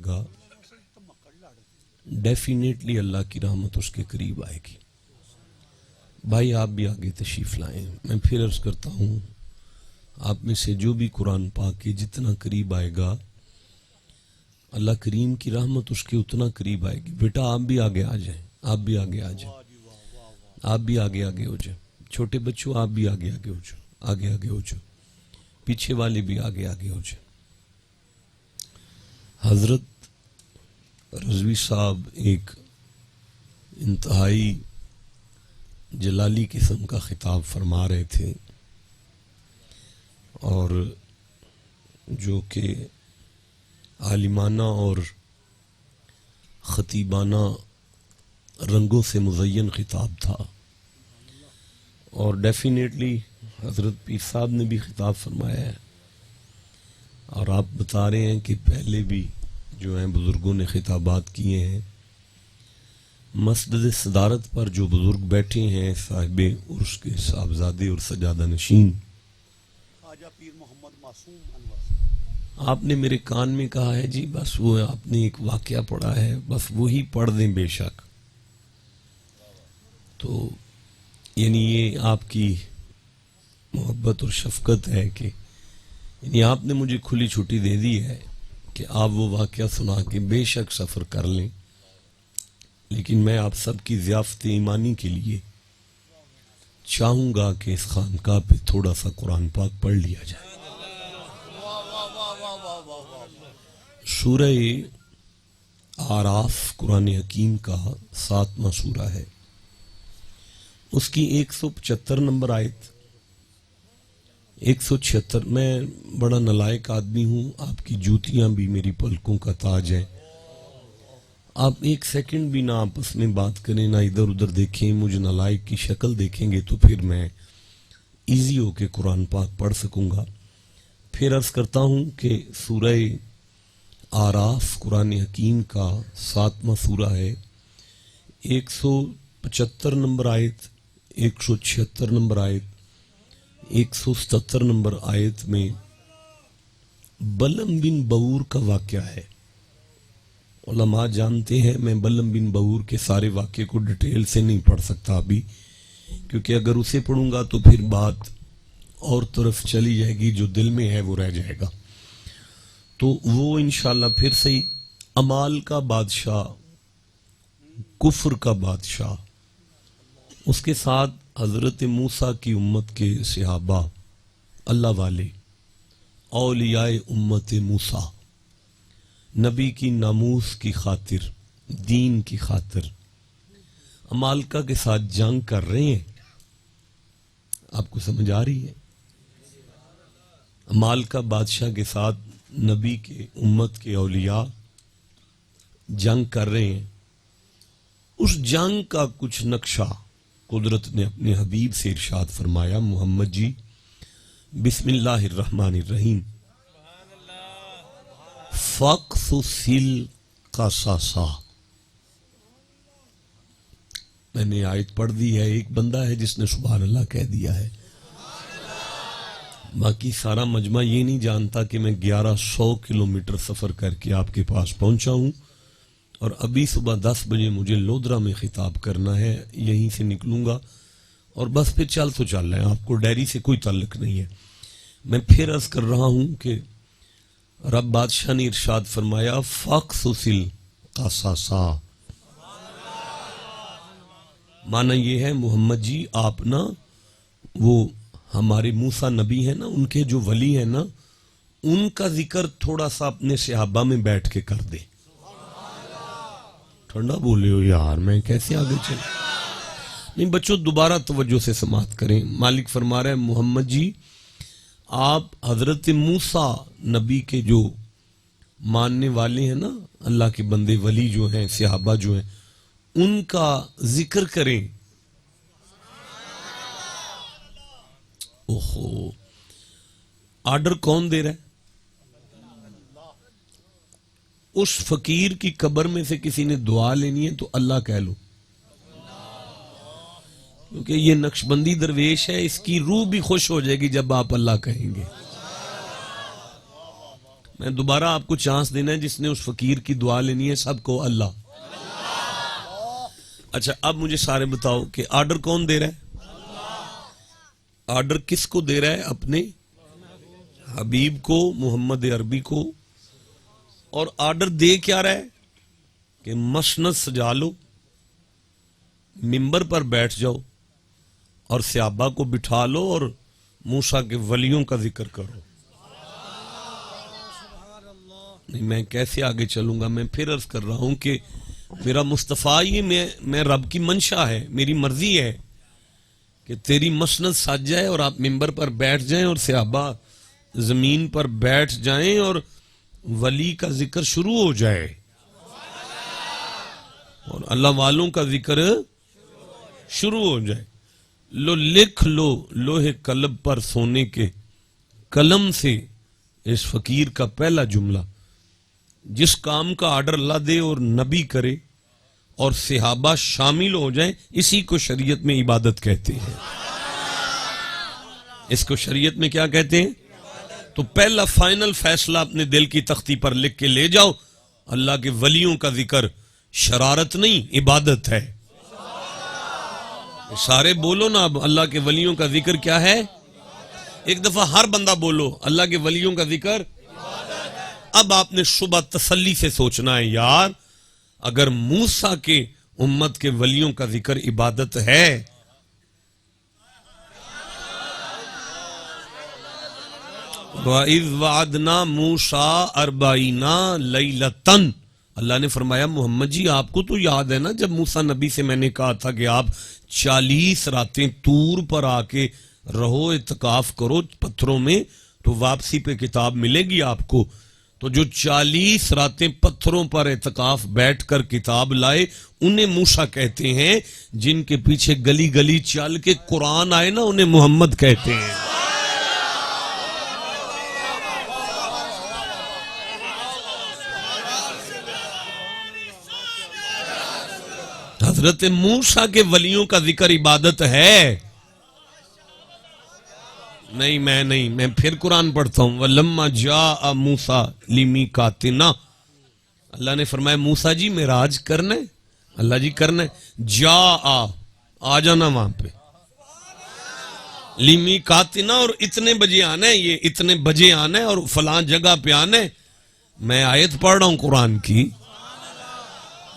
گا definitely اللہ کی رحمت اس کے قریب آئے گی. بھائی آپ بھی آگے تشریف لائیں. میں پھر عرض کرتا ہوں آپ میں سے جو بھی قرآن پاک کے جتنا قریب آئے گا اللہ کریم کی رحمت اس کے اتنا قریب آئے گی. بیٹا آپ بھی آگے آ جائیں, آپ بھی آگے آ جائیں, آپ بھی آگے آگے ہو جائیں. چھوٹے بچوں آپ بھی آگے آگے ہو جاؤ, آگے آگے ہو جاؤ. پیچھے والے بھی آگے آگے ہو جائیں. حضرت رضوی صاحب ایک انتہائی جلالی قسم کا خطاب فرما رہے تھے اور جو کہ عالمانہ اور خطیبانہ رنگوں سے مزین خطاب تھا. اور ڈیفینیٹلی حضرت پیر صاحب نے بھی خطاب فرمایا ہے اور آپ بتا رہے ہیں کہ پہلے بھی جو ہیں بزرگوں نے خطابات کیے ہیں. مسجد صدارت پر جو بزرگ بیٹھے ہیں صاحب عرش کے صاحبزادے اور سجادہ نشین خواجہ پیر محمد معصوم انور, آپ نے میرے کان میں کہا ہے جی بس وہ آپ نے ایک واقعہ پڑھا ہے بس وہی پڑھ دیں بے شک. تو یعنی یہ آپ کی محبت اور شفقت ہے کہ یعنی آپ نے مجھے کھلی چھٹی دے دی ہے کہ آپ وہ واقعہ سنا کے بے شک سفر کر لیں, لیکن میں آپ سب کی ضیافت ایمانی کے لیے چاہوں گا کہ اس خانقاہ پہ تھوڑا سا قرآن پاک پڑھ لیا جائے. سورہ آراف قرآن حکیم کا 7واں سورہ ہے. اس کی 175 نمبر آیت. 176. میں بڑا نالائق آدمی ہوں, آپ کی جوتیاں بھی میری پلکوں کا تاج ہیں. آپ ایک سیکنڈ بھی نہ آپس میں بات کریں نہ ادھر ادھر دیکھیں, مجھے نالائق کی شکل دیکھیں گے تو پھر میں ایزی ہو کے قرآن پاک پڑھ سکوں گا. پھر عرض کرتا ہوں کہ سورہ آراف قرآن حکیم کا 7واں سورہ ہے. 175 نمبر آیت, 176 نمبر آیت, 177 نمبر آیت میں بلم بن بور کا واقعہ ہے. علماء جانتے ہیں میں بلم بن بور کے سارے واقعے کو ڈیٹیل سے نہیں پڑھ سکتا ابھی, کیونکہ اگر اسے پڑھوں گا تو پھر بات اور طرف چلی جائے گی, جو دل میں ہے وہ رہ جائے گا. تو وہ انشاءاللہ پھر صحیح. امال کا بادشاہ, کفر کا بادشاہ, اس کے ساتھ حضرت موسیٰ کی امت کے صحابہ, اللہ والے, اولیاء امت موسیٰ, نبی کی ناموس کی خاطر, دین کی خاطر امالکہ کے ساتھ جنگ کر رہے ہیں. آپ کو سمجھ آ رہی ہے؟ امالکہ بادشاہ کے ساتھ نبی کے امت کے اولیاء جنگ کر رہے ہیں. اس جنگ کا کچھ نقشہ قدرت نے اپنے حبیب سے ارشاد فرمایا, محمد جی بسم اللہ الرحمن الرحیم, فَقْصُصِ الْقَصَصَ. میں نے آیت پڑھ دی ہے, ایک بندہ ہے جس نے سبحان اللہ کہہ دیا ہے, باقی سارا مجمع یہ نہیں جانتا کہ میں 1100 کلومیٹر سفر کر کے آپ کے پاس پہنچا ہوں اور ابھی صبح 10 بجے مجھے لودرا میں خطاب کرنا ہے, یہیں سے نکلوں گا اور بس پھر چل تو چل رہے ہیں, آپ کو ڈائری سے کوئی تعلق نہیں ہے. میں پھر عرض کر رہا ہوں کہ رب بادشاہ نے ارشاد فرمایا فَقْصُصِ الْقَصَصَ. معنی یہ ہے محمد جی آپ نا وہ ہمارے موسیٰ نبی ہیں نا, ان کے جو ولی ہیں نا, ان کا ذکر تھوڑا سا اپنے صحابہ میں بیٹھ کے کر دے. ٹھنڈا بولے ہو یار, میں کیسے آگے چل. نہیں بچوں دوبارہ توجہ سے سماعت کریں. مالک فرما رہا ہے محمد جی آپ حضرت موسیٰ نبی کے جو ماننے والے ہیں نا, اللہ کے بندے ولی جو ہیں, صحابہ جو ہیں, ان کا ذکر کریں. اوہو, آرڈر کون دے رہا ہے؟ اس فقیر کی قبر میں سے کسی نے دعا لینی ہے تو اللہ کہہ لو, کیونکہ یہ نقشبندی درویش ہے, اس کی روح بھی خوش ہو جائے گی جب آپ اللہ کہیں گے. میں دوبارہ آپ کو چانس دینا ہے، جس نے اس فقیر کی دعا لینی ہے سب کو اللہ. اچھا اب مجھے سارے بتاؤ کہ آرڈر کون دے رہا ہے؟ آرڈر کس کو دے رہا ہے؟ اپنے حبیب کو، محمد عربی کو. اور آرڈر دے کیا رہا ہے کہ مسند سجا لو، ممبر پر بیٹھ جاؤ اور صحابہ کو بٹھا لو اور موسیٰ کے ولیوں کا ذکر کرو. نہیں میں کیسے آگے چلوں گا؟ میں پھر عرض کر رہا ہوں کہ میرا مصطفیٰ یہ میں رب کی منشا ہے، میری مرضی ہے کہ تیری مسند سج جائے اور آپ ممبر پر بیٹھ جائیں اور صحابہ زمین پر بیٹھ جائیں اور ولی کا ذکر شروع ہو جائے اور اللہ والوں کا ذکر شروع ہو جائے. لو لکھ لو لوہے قلب پر سونے کے قلم سے اس فقیر کا پہلا جملہ. جس کام کا آرڈر اللہ دے اور نبی کرے اور صحابہ شامل ہو جائیں، اسی کو شریعت میں عبادت کہتے ہیں. اس کو شریعت میں کیا کہتے ہیں؟ تو پہلا فائنل فیصلہ اپنے دل کی تختی پر لکھ کے لے جاؤ، اللہ کے ولیوں کا ذکر شرارت نہیں عبادت ہے. سارے بولو نا اب، اللہ کے ولیوں کا ذکر کیا ہے؟ ایک دفعہ ہر بندہ بولو، اللہ کے ولیوں کا ذکر. اب آپ نے صبح تسلی سے سوچنا ہے، یار اگر موسیٰ کے امت کے ولیوں کا ذکر عبادت ہے وَإِذْ وَعَدْنَا مُوسَىٰ 40 لَيْلَةً، اللہ نے فرمایا محمد جی آپ کو تو یاد ہے نا جب موسیٰ نبی سے میں نے کہا تھا کہ آپ 40 راتیں طور پر آ کے رہو، اعتکاف کرو پتھروں میں تو واپسی پہ کتاب ملے گی آپ کو. تو جو 40 راتیں پتھروں پر اعتکاف بیٹھ کر کتاب لائے انہیں موسیٰ کہتے ہیں. جن کے پیچھے گلی گلی چل کے قرآن آئے نا انہیں محمد کہتے ہیں. حضرت موسیٰ کے ولیوں کا ذکر عبادت ہے؟ نہیں میں پھر قرآن پڑھتا ہوں. وَلَمَّا جَاءَ مُوسَىٰ لِمِيقَاتِنَا، اللہ نے فرمایا موسیٰ جی معراج کرنا ہے. اللہ جی کرنا ہے. آ جانا وہاں پہ لِمِيقَاتِنَا، اور اتنے بجے آنا ہے، یہ اتنے بجے آنا ہے اور فلاں جگہ پہ آنا ہے. میں آیت پڑھ رہا ہوں قرآن کی.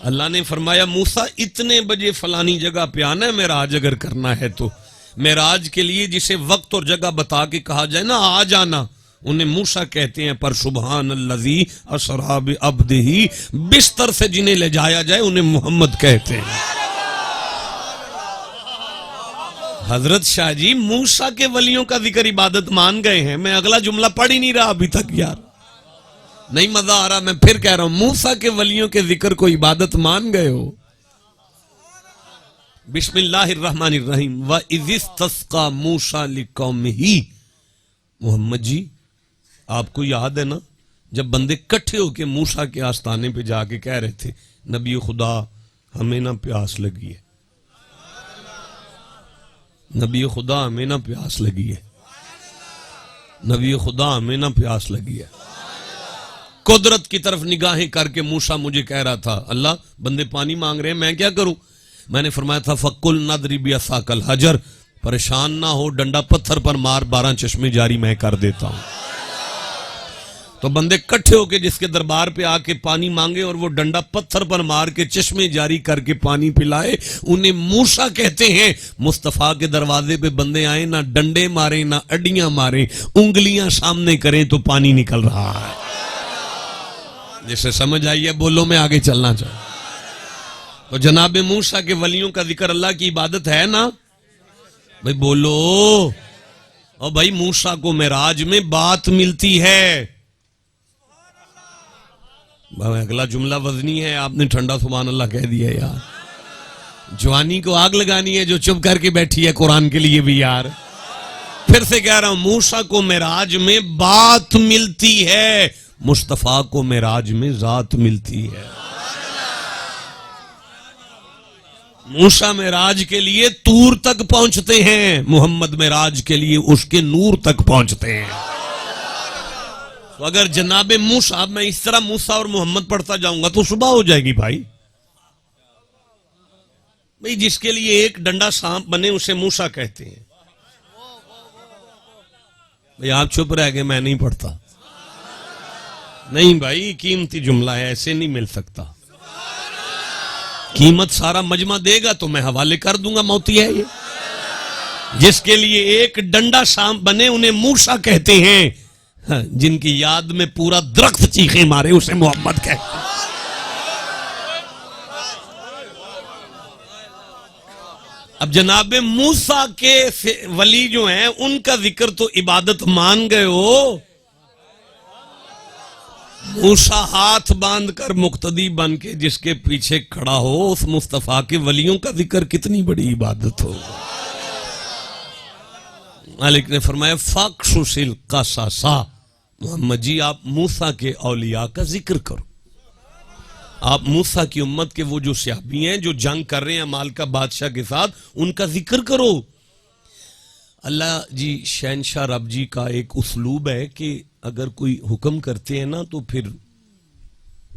اللہ نے فرمایا موسیٰ اتنے بجے فلانی جگہ پہ آنا ہے معراج اگر کرنا ہے تو. معراج کے لیے جسے وقت اور جگہ بتا کے کہا جائے نا آ جانا، انہیں موسیٰ کہتے ہیں. پر سبحان الذی اسریٰ بعبدہ، بستر سے جنہیں لے جایا جائے انہیں محمد کہتے ہیں. حضرت شاہ جی موسیٰ کے ولیوں کا ذکر عبادت مان گئے ہیں. میں اگلا جملہ پڑھ ہی نہیں رہا ابھی تک یار، نہیں مزہ آ رہا. میں پھر کہہ رہا ہوں موسیٰ کے ولیوں کے ذکر کو عبادت مان گئے ہو. بسم اللہ الرحمن الرحیم. وَإِذِ اسْتَسْقَىٰ مُوسَىٰ لِقَوْمِهِ، محمد جی آپ کو یاد ہے نا جب بندے کٹھے ہو کے موسیٰ کے آستانے پہ جا کے کہہ رہے تھے نبی خدا ہمیں نہ پیاس لگی ہے، نبی خدا ہمیں نہ پیاس لگی ہے، نبی خدا ہمیں نہ پیاس لگی ہے. قدرت کی طرف نگاہیں کر کے موسیٰ مجھے کہہ رہا تھا اللہ بندے پانی مانگ رہے ہیں میں کیا کروں؟ میں نے فرمایا تھا فَقُلْ نَضْرِبْ بِعَصَاكَ الْحَجَرَ، پریشان نہ ہو ڈنڈا پتھر پر مار 12 چشمے جاری میں کر دیتا ہوں. تو بندے کٹھے ہو کے جس کے دربار پہ آ کے پانی مانگے اور وہ ڈنڈا پتھر پر مار کے چشمے جاری کر کے پانی پلائے انہیں موسیٰ کہتے ہیں. مصطفیٰ کے دروازے پہ بندے آئے نہ ڈنڈے مارے نہ اڈیاں مارے، انگلیاں سامنے کریں تو پانی نکل رہا ہے. جسے سمجھ آئیے بولو میں آگے چلنا چاہوں. تو جناب موسیٰ کے ولیوں کا ذکر اللہ کی عبادت ہے نا بھائی بولو. اور بھائی موسیٰ کو معراج میں بات ملتی ہے. اگلا جملہ وزنی ہے، آپ نے ٹھنڈا سبحان اللہ کہہ دیا یار. جوانی کو آگ لگانی ہے جو چپ کر کے بیٹھی ہے قرآن کے لیے بھی یار. پھر سے کہہ رہا ہوں موسیٰ کو معراج میں بات ملتی ہے، مصطفیٰ کو معراج میں ذات ملتی ہے. موسیٰ معراج کے لیے طور تک پہنچتے ہیں، محمد معراج کے لیے اس کے نور تک پہنچتے ہیں. تو اگر جناب موسیٰ میں اس طرح موسیٰ اور محمد پڑھتا جاؤں گا تو صبح ہو جائے گی بھائی. بھئی جس کے لیے ایک ڈنڈا سانپ بنے اسے موسیٰ کہتے ہیں. بھئی آپ چپ رہ گئے, میں نہیں پڑھتا. نہیں بھائی, قیمتی جملہ ہے, ایسے نہیں مل سکتا. قیمت سارا مجمع دے گا تو میں حوالے کر دوں گا. موتی ہے یہ. جس کے لیے ایک ڈنڈا سانپ بنے انہیں موسیٰ کہتے ہیں, جن کی یاد میں پورا درخت چیخیں مارے اسے محمد کہتے ہیں. اب جناب موسیٰ کے ولی جو ہیں ان کا ذکر تو عبادت مان گئے ہو. موسیٰ ہاتھ باندھ کر مقتدی بن کے جس کے پیچھے کھڑا ہو, اس مصطفیٰ کے ولیوں کا ذکر کتنی بڑی عبادت ہو. مالک نے فرمایا فَقْصُصِ الْقَصَصَ, محمد جی آپ موسیٰ کے اولیاء کا ذکر کرو. آپ موسیٰ کی امت کے وہ جو صحابی ہیں جو جنگ کر رہے ہیں مالکہ بادشاہ کے ساتھ, ان کا ذکر کرو. اللہ جی شہنشاہ رب جی کا ایک اسلوب ہے کہ اگر کوئی حکم کرتے ہیں نا تو پھر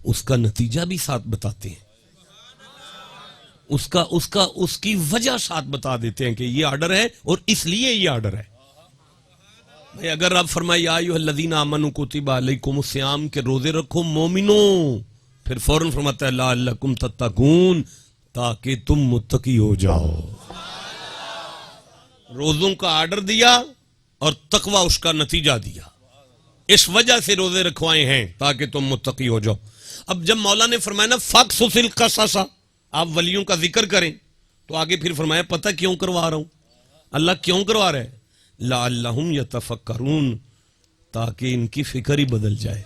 اس کا نتیجہ بھی ساتھ بتاتے ہیں, اس کی وجہ ساتھ بتا دیتے ہیں کہ یہ آرڈر ہے اور اس لیے یہ آرڈر ہے. بھئی اگر رب فرمائے یا ایھا الذین آمنوا کتب علیکم الصیام کے روزے رکھو مومنوں, پھر فوراً فرماتا ہے لعلکم تتقون, تاکہ تم متقی ہو جاؤ. روزوں کا آرڈر دیا اور تقوی اس کا نتیجہ دیا. اس وجہ سے روزے رکھوائے ہیں تاکہ تم متقی ہو جاؤ. اب جب مولا نے فرمایا نا فَقْصُصِ الْقَصَصَ, آپ ولیوں کا ذکر کریں, تو آگے پھر فرمایا پتہ کیوں کروا رہا ہوں, اللہ کیوں کروا رہا ہے, لعلہم یتفکرون, تاکہ ان کی فکر ہی بدل جائے.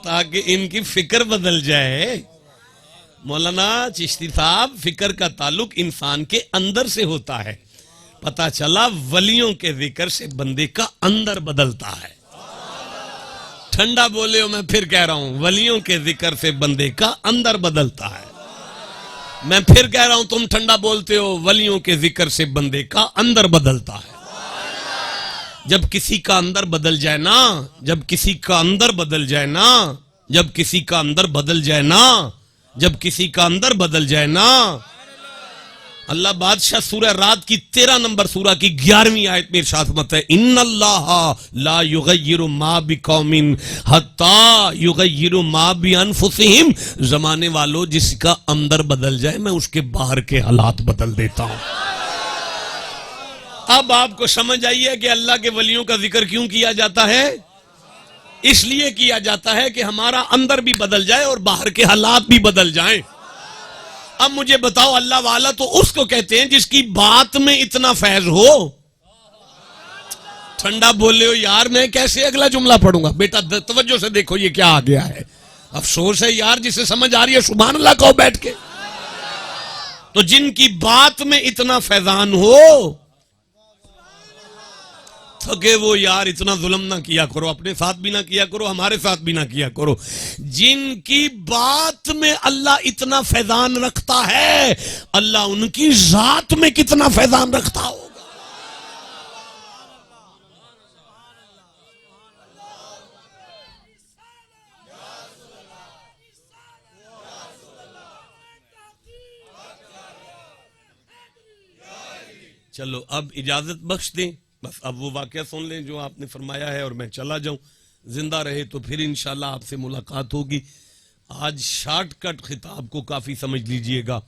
تاکہ ان کی فکر بدل جائے. مولانا چشتی صاحب, فکر کا تعلق انسان کے اندر سے ہوتا ہے. پتہ چلا ولیوں کے ذکر سے بندے کا اندر بدلتا ہے. ٹھنڈا بولے ہو, میں پھر کہہ رہا ہوں, ولیوں کے ذکر سے بندے کا اندر بدلتا ہے. میں پھر کہہ رہا ہوں, تم ٹھنڈا بولتے ہو, ولیوں کے ذکر سے بندے کا اندر بدلتا ہے. جب کسی کا اندر بدل جائے نا, جب کسی کا اندر بدل جائے نا, جب کسی کا اندر بدل جائے نا, جب کسی کا اندر بدل جائے نا, اللہ بادشاہ سورہ رات کی 13 نمبر سورہ کی 11ویں آیت میں ارشاد فرماتا ہے ان اللہ لا یغیر ما بقوم حتی یغیر ما بانفسہم, زمانے والو جس کا اندر بدل جائے میں اس کے باہر کے حالات بدل دیتا ہوں. اب آپ کو سمجھ آئیے کہ اللہ کے ولیوں کا ذکر کیوں کیا جاتا ہے. اس لیے کیا جاتا ہے کہ ہمارا اندر بھی بدل جائے اور باہر کے حالات بھی بدل جائیں. اب مجھے بتاؤ, اللہ والا تو اس کو کہتے ہیں جس کی بات میں اتنا فیض ہو. ٹھنڈا بولے ہو یار, میں کیسے اگلا جملہ پڑھوں گا. بیٹا توجہ سے دیکھو یہ کیا آ گیا ہے. افسوس ہے یار جسے سمجھ آ رہی ہے سبحان اللہ کہو بیٹھ کے. تو جن کی بات میں اتنا فیضان ہو, تھکے وہ یار اتنا ظلم نہ کیا کرو, اپنے ساتھ بھی نہ کیا کرو, ہمارے ساتھ بھی نہ کیا کرو. جن کی بات میں اللہ اتنا فیضان رکھتا ہے, اللہ ان کی ذات میں کتنا فیضان رکھتا ہوگا. چلو اب اجازت بخش دیں, بس اب وہ واقعہ سن لیں جو آپ نے فرمایا ہے اور میں چلا جاؤں. زندہ رہے تو پھر انشاءاللہ آپ سے ملاقات ہوگی. آج شارٹ کٹ خطاب کو کافی سمجھ لیجئے گا.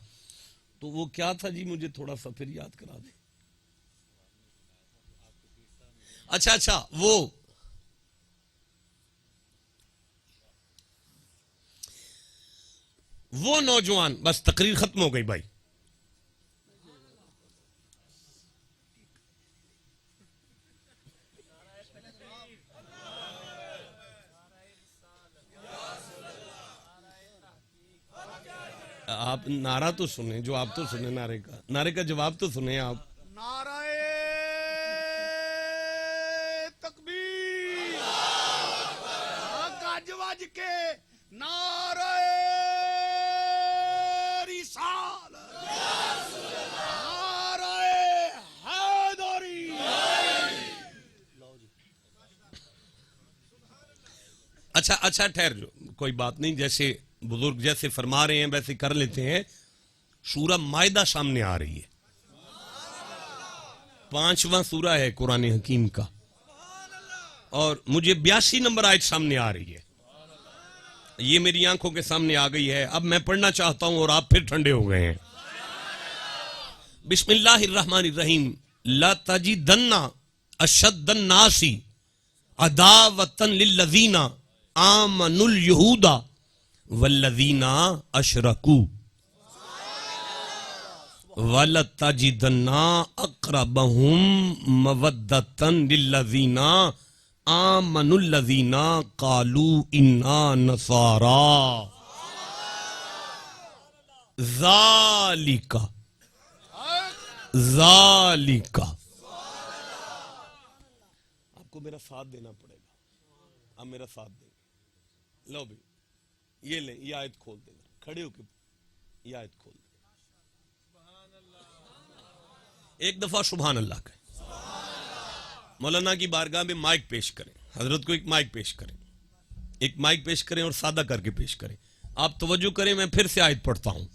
تو وہ کیا تھا جی, مجھے تھوڑا سا پھر یاد کرا دیں. اچھا وہ نوجوان, بس تقریر ختم ہو گئی بھائی. آپ نعرہ تو سنیں, جو آپ تو سنیں, نعرے کا جواب تو سنیں آپ. نعرہ تکبیر, گج وج کے نعرہ رسالت, نعرہ حیدری. اچھا ٹھہر جو، کوئی بات نہیں، جیسے بزرگ جیسے فرما رہے ہیں ویسے کر لیتے ہیں. سورہ مائدہ سامنے آ رہی ہے، 5واں سورہ ہے قرآن حکیم کا، اور مجھے 82 نمبر آیت سامنے آ رہی ہے. یہ میری آنکھوں کے سامنے آ گئی ہے. اب میں پڑھنا چاہتا ہوں اور آپ پھر ٹھنڈے ہو گئے ہیں. بسم اللہ الرحمن الرحیم. لا تجدن اشد الناس عداوۃ للذین آمنوا اليہود والذین اشرکوا وَلَتَجِدَنَّ أَقْرَبَهُمْ مَوَدَّةً لِلَّذِينَ آمَنُوا الَّذِينَ قَالُوا إِنَّا نَصَارَىٰ ذَلِكَ آپ کو میرا ساتھ دینا پڑے گا. آپ میرا ساتھ دیں گے. لو بھی یہ لیں، یہ آیت کھول دیں، کھڑے ہو کے یہ آیت کھول دیں. ایک دفعہ سبحان اللہ کہیں. مولانا کی بارگاہ میں مائک پیش کریں، حضرت کو ایک مائک پیش کریں، ایک مائک پیش کریں اور سادہ کر کے پیش کریں. آپ توجہ کریں، میں پھر سے آیت پڑھتا ہوں.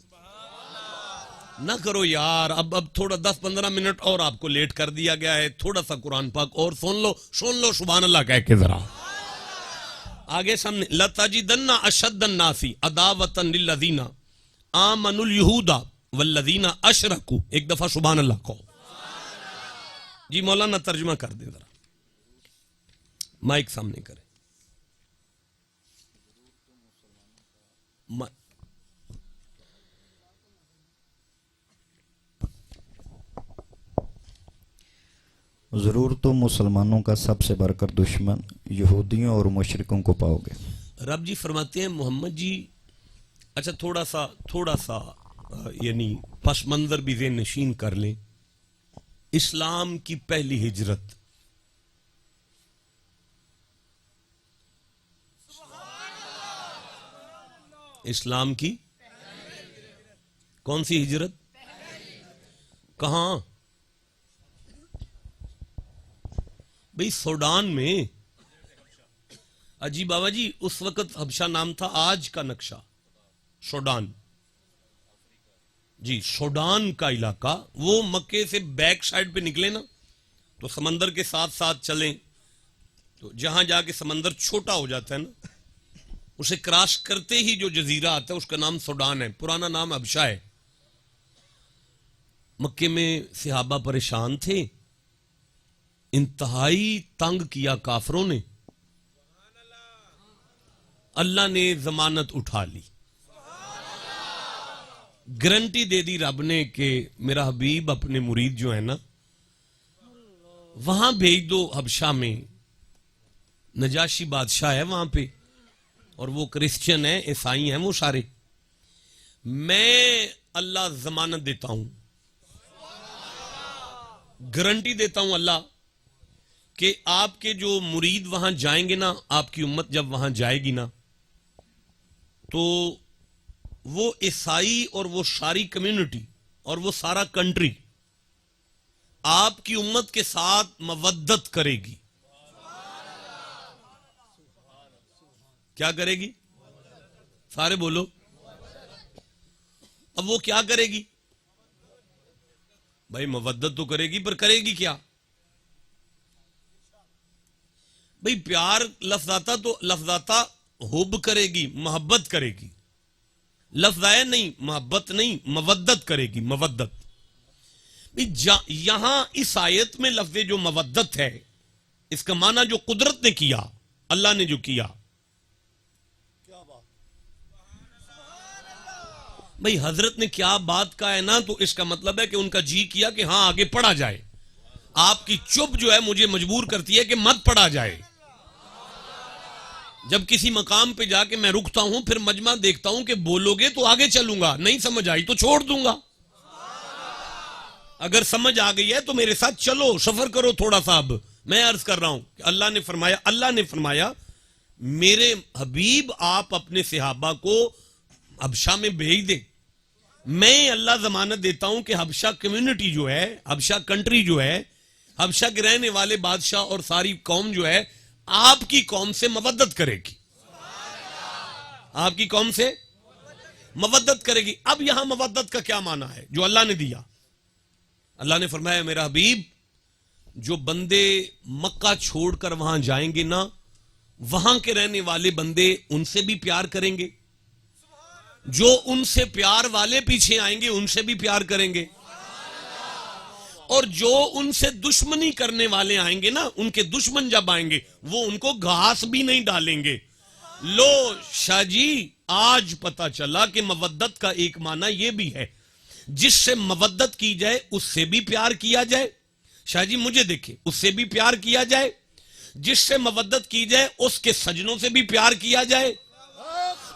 نہ کرو یار، اب تھوڑا 10-15 منٹ اور آپ کو لیٹ کر دیا گیا ہے. تھوڑا سا قرآن پاک اور سن لو سبحان اللہ کہہ کے ذرا آگے سامنے. لَتَجِدَنَّ أَشَدَّ النَّاسِ عَدَاوَةً لِلَّذِينَ آمَنُوا الْيَهُودَ وَالَّذِينَ أَشْرَكُوا. ایک دفعہ سبحان اللہ کہو. جی مولانا ترجمہ کر دیں ذرا، مائک سامنے کریں. ضرور تم مسلمانوں کا سب سے بڑھ کر دشمن یہودیوں اور مشرکوں کو پاؤ گے. رب جی فرماتے ہیں محمد جی، اچھا تھوڑا سا یعنی پس منظر بھی ذہن نشین کر لیں. اسلام کی پہلی ہجرت اسلام کی کون سی ہجرت؟ کہاں بھئی؟ سوڈان میں. اجی بابا جی اس وقت حبشہ نام تھا، آج کا نقشہ سوڈان. جی سوڈان کا علاقہ، وہ مکے سے بیک سائڈ پہ نکلے نا تو سمندر کے ساتھ ساتھ چلیں تو جہاں جا کے سمندر چھوٹا ہو جاتا ہے نا، اسے کراس کرتے ہی جو جزیرہ آتا ہے اس کا نام سوڈان ہے. پرانا نام حبشہ ہے. مکے میں صحابہ پریشان تھے، انتہائی تنگ کیا کافروں نے. اللہ نے ضمانت اٹھا لی، گارنٹی دے دی رب نے کہ میرا حبیب اپنے مرید جو ہے نا وہاں بھیج دو. حبشہ میں نجاشی بادشاہ ہے وہاں پہ، اور وہ کرسچن ہیں، عیسائی ہیں وہ سارے. میں اللہ ضمانت دیتا ہوں، گارنٹی دیتا ہوں اللہ کہ آپ کے جو مرید وہاں جائیں گے نا، آپ کی امت جب وہاں جائے گی نا تو وہ عیسائی اور وہ ساری کمیونٹی اور وہ سارا کنٹری آپ کی امت کے ساتھ مودت کرے گی. کیا کرے گی؟ سارے بولو. اب وہ کیا کرے گی بھائی؟ مودت تو کرے گی، پر کرے گی کیا بھائی؟ پیار لفظ آتا تو لفظ آتا حب کرے گی، محبت کرے گی. لفظ آیا نہیں، محبت نہیں، مودت کرے گی. مودت یہاں اس آیت میں لفظ جو مودت ہے، اس کا معنی جو قدرت نے کیا، اللہ نے جو کیا بھئی حضرت نے کیا بات کا ہے نا، تو اس کا مطلب ہے کہ ان کا جی کیا کہ ہاں آگے پڑھا جائے. آپ کی چپ جو ہے مجھے مجبور کرتی ہے کہ مت پڑھا جائے. جب کسی مقام پہ جا کے میں رکتا ہوں، پھر مجمع دیکھتا ہوں کہ بولو گے تو آگے چلوں گا، نہیں سمجھ آئی تو چھوڑ دوں گا. اگر سمجھ آ گئی ہے تو میرے ساتھ چلو، سفر کرو تھوڑا سا. اب میں عرض کر رہا ہوں کہ اللہ نے فرمایا میرے حبیب آپ اپنے صحابہ کو حبشہ میں بھیج دیں. میں اللہ ضمانت دیتا ہوں کہ حبشہ کمیونٹی جو ہے، حبشہ کنٹری جو ہے، حبشہ کے رہنے والے بادشاہ اور ساری قوم جو ہے آپ کی قوم سے مودت کرے گی. آپ کی قوم سے مودت کرے گی. اب یہاں مودت کا کیا معنی ہے جو اللہ نے دیا؟ اللہ نے فرمایا میرا حبیب جو بندے مکہ چھوڑ کر وہاں جائیں گے نا، وہاں کے رہنے والے بندے ان سے بھی پیار کریں گے، جو ان سے پیار والے پیچھے آئیں گے ان سے بھی پیار کریں گے، اور جو ان سے دشمنی کرنے والے آئیں گے نا، ان کے دشمن جب آئیں گے وہ ان کو گھاس بھی نہیں ڈالیں گے. لو شاہ جی آج پتا چلا کہ مودت کا ایک معنی یہ بھی ہے، جس سے مودت کی جائے اس سے بھی پیار کیا جائے. شاہ جی مجھے دیکھیں، اس سے بھی پیار کیا جائے، جس سے مودت کی جائے اس کے سجنوں سے بھی پیار کیا جائے،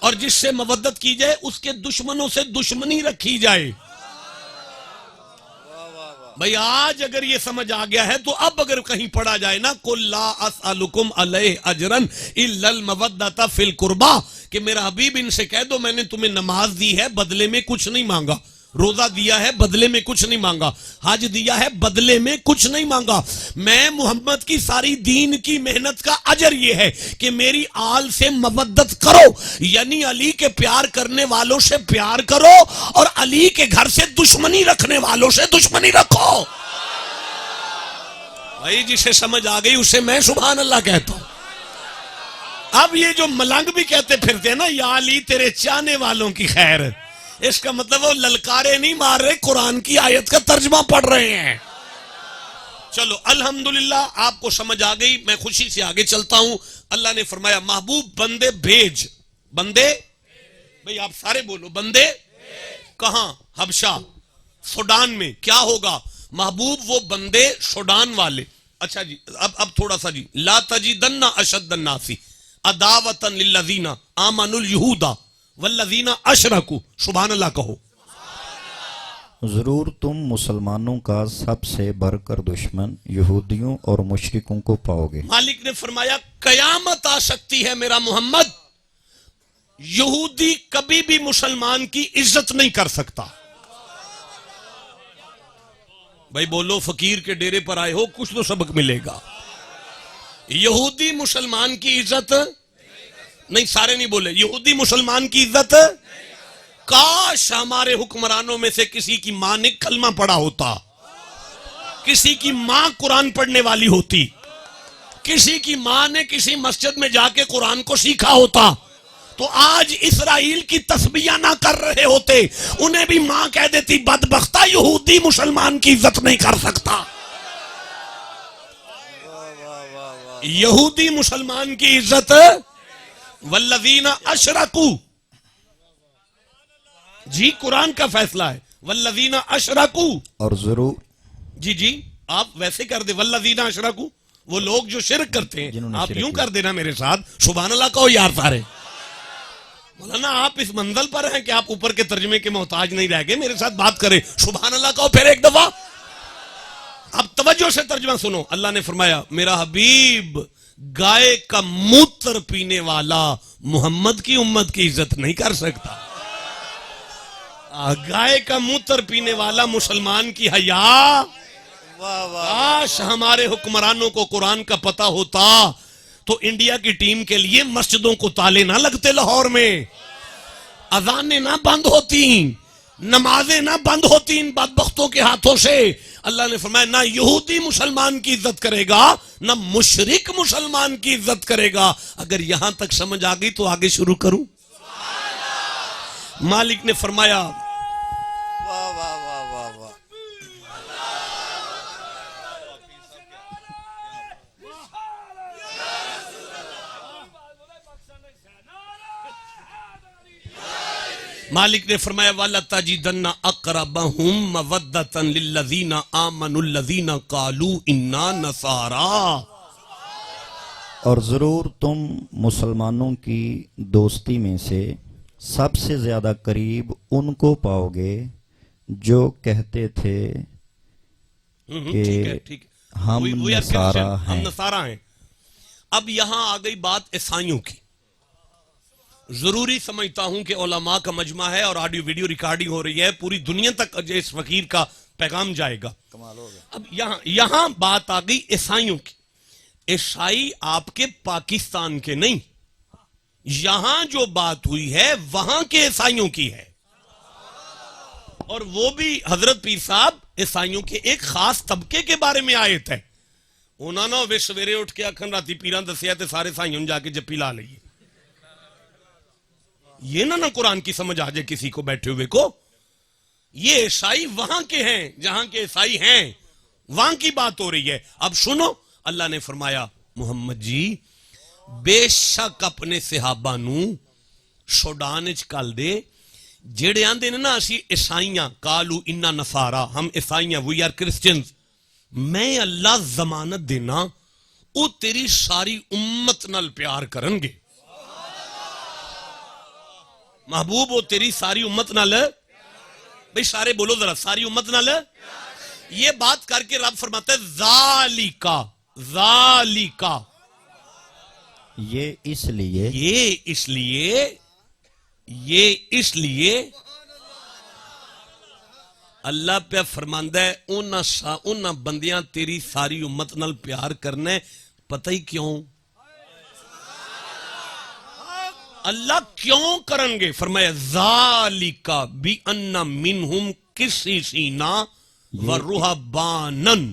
اور جس سے مودت کی جائے اس کے دشمنوں سے دشمنی رکھی جائے. بھئی آج اگر یہ سمجھ آ گیا ہے تو اب اگر کہیں پڑھا جائے نا قُلْ لَا أَسْأَلُكُمْ عَلَيْهِ أَجْرًا إِلَّا الْمَوَدَّةَ فِي الْقُرْبَى کہ میرا حبیب ان سے کہہ دو میں نے تمہیں نماز دی ہے بدلے میں کچھ نہیں مانگا، روزہ دیا ہے بدلے میں کچھ نہیں مانگا، حج دیا ہے بدلے میں کچھ نہیں مانگا. میں محمد کی ساری دین کی محنت کا اجر یہ ہے کہ میری آل سے مودت کرو، یعنی علی کے پیار کرنے والوں سے پیار کرو اور علی کے گھر سے دشمنی رکھنے والوں سے دشمنی رکھو. بھائی جسے سمجھ آ گئی اسے میں سبحان اللہ کہتا ہوں. اب یہ جو ملنگ بھی کہتے پھرتے ہیں نا یا علی تیرے چاہنے والوں کی خیر، اس کا مطلب وہ للکارے نہیں مار رہے، قرآن کی آیت کا ترجمہ پڑھ رہے ہیں. چلو الحمدللہ آپ کو سمجھ آ گئی، میں خوشی سے آگے چلتا ہوں. اللہ نے فرمایا محبوب بندے بھیج، بندے بھئی آپ سارے بولو بندے کہاں؟ حبشہ سوڈان میں. کیا ہوگا محبوب؟ وہ بندے سوڈان والے. اچھا جی اب تھوڑا سا جی لا تجدن اشد الناس عداوۃ للذین آمنوا اليہود والذین اشرکوا. سبحان اللہ کہو. ضرور تم مسلمانوں کا سب سے بڑھ کر دشمن یہودیوں اور مشرکوں کو پاؤ گے. مالک نے فرمایا قیامت آ سکتی ہے میرا محمد، یہودی کبھی بھی مسلمان کی عزت نہیں کر سکتا. بھائی بولو فقیر کے ڈیرے پر آئے ہو کچھ تو سبق ملے گا. یہودی مسلمان کی عزت نہیں، سارے نہیں بولے یہودی مسلمان کی عزت. کاش ہمارے حکمرانوں میں سے کسی کی ماں نے کلمہ پڑھا ہوتا، کسی کی ماں قرآن پڑھنے والی ہوتی، کسی کی ماں نے کسی مسجد میں جا کے قرآن کو سیکھا ہوتا تو آج اسرائیل کی تسبیح نہ کر رہے ہوتے، انہیں بھی ماں کہہ دیتی بدبختہ یہودی مسلمان کی عزت نہیں کر سکتا. یہودی مسلمان کی عزت والذین اشرکوا، جی قرآن کا فیصلہ ہے والذین اشرکوا. اور ضرور جی آپ ویسے کر دے والذین اشرکوا، وہ لوگ جو شرک کرتے ہیں آپ یوں کر دینا میرے ساتھ سبحان اللہ کہو یار سارے. مولانا آپ اس منزل پر ہیں کہ آپ اوپر کے ترجمے کے محتاج نہیں رہ گئے، میرے ساتھ بات کریں سبحان اللہ کہو پھر ایک دفعہ. اب توجہ سے ترجمہ سنو. اللہ نے فرمایا میرا حبیب گائے کا موتر پینے والا محمد کی امت کی عزت نہیں کر سکتا. گائے کا موتر پینے والا مسلمان کی حیا. کاش ہمارے حکمرانوں کو قرآن کا پتہ ہوتا تو انڈیا کی ٹیم کے لیے مسجدوں کو تالے نہ لگتے، لاہور میں اذانیں نہ بند ہوتی، نمازیں نہ بند ہوتی ان بدبختوں کے ہاتھوں سے. اللہ نے فرمایا نہ یہودی مسلمان کی عزت کرے گا نہ مشرک مسلمان کی عزت کرے گا. اگر یہاں تک سمجھ آ گئی تو آگے شروع کروں. مالک نے فرمایا مالک نے فرمایا وَلَتَجِدَنَّ أَقْرَبَهُمْ مَوَدَّةً لِلَّذِينَ آمَنُوا الَّذِينَ قَالُوا إِنَّا نَصَارَىٰ. اور ضرور تم مسلمانوں کی دوستی میں سے سب سے زیادہ قریب ان کو پاؤ گے جو کہتے تھے کہ ہم نصارہ ہیں. اب یہاں آ گئی بات عیسائیوں کی. ضروری سمجھتا ہوں کہ علماء کا مجمع ہے اور آڈیو ویڈیو ریکارڈنگ ہو رہی ہے، پوری دنیا تک اس فقیر کا پیغام جائے گا. اب یہاں بات آ گئی عیسائیوں کی. عیسائی آپ کے پاکستان کے نہیں، یہاں جو بات ہوئی ہے وہاں کے عیسائیوں کی ہے، اور وہ بھی حضرت پیر صاحب عیسائیوں کے ایک خاص طبقے کے بارے میں آیت ہے. انہوں نے وہ سویرے اٹھ کے آخر راتی پیران دسیا تے سارے عیسائیوں جا کے جپی لا لئیے. یہ نہ قرآن کی سمجھ آ جائے کسی کو بیٹھے ہوئے کو. یہ عیسائی وہاں کے ہیں جہاں کے عیسائی ہیں، وہاں کی بات ہو رہی ہے. اب سنو، اللہ نے فرمایا محمد جی بے شک اپنے صحابہ نو سوڈان وچ کل دے جڑے آندے نے نا اسی عیسائیاں، کالو انا نصارا، ہم عیسائیاں، وی آر کرسچنز. میں اللہ ضمانت دینا او تیری ساری امت نال پیار کرن گے. محبوب وہ تیری ساری امت نال، بھئی سارے بولو ذرا، ساری امت نال. یہ بات کر کے رب فرماتا ہے ذالکا، ذالکا، یہ اس لیے، یہ اس لیے، یہ اس لیے اللہ پہ فرماندہ ہے انہاں بندیاں تیری ساری امت نال پیار کرنا ہے. پتہ ہی کیوں؟ اللہ کیوں کرن گے؟ فرمایا ذالکا بی ان منہم قسیسینا و رہبانن.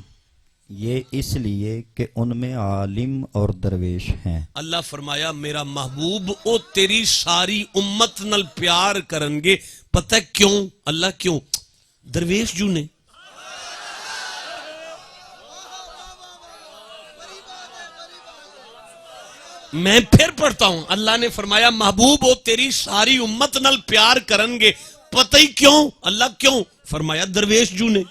یہ اس لیے کہ ان میں عالم اور درویش ہیں. اللہ فرمایا میرا محبوب او تیری ساری امت نال پیار کرن گے. پتہ ہے کیوں؟ اللہ کیوں؟ درویش جو نے. میں پھر پڑھتا ہوں، اللہ نے فرمایا محبوب او تیری ساری امت نال پیار کرن گے. پتہ ہی کیوں؟ اللہ کیوں؟ فرمایا درویش جو نے.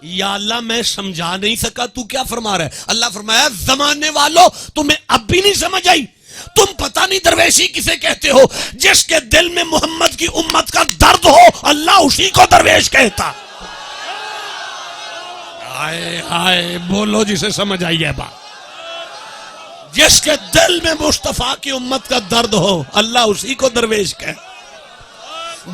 یا اللہ میں سمجھا نہیں سکا تو کیا فرما رہا ہے؟ اللہ فرمایا زمانے والوں تمہیں اب بھی نہیں سمجھ آئی؟ تم پتہ نہیں درویشی کسے کہتے ہو؟ جس کے دل میں محمد کی امت کا درد ہو اللہ اسی کو درویش کہتا. آئے آئے بولو جسے سمجھ آئی ہے بات. جس کے دل میں مصطفیٰ کی امت کا درد ہو اللہ اسی کو درویش کہتا.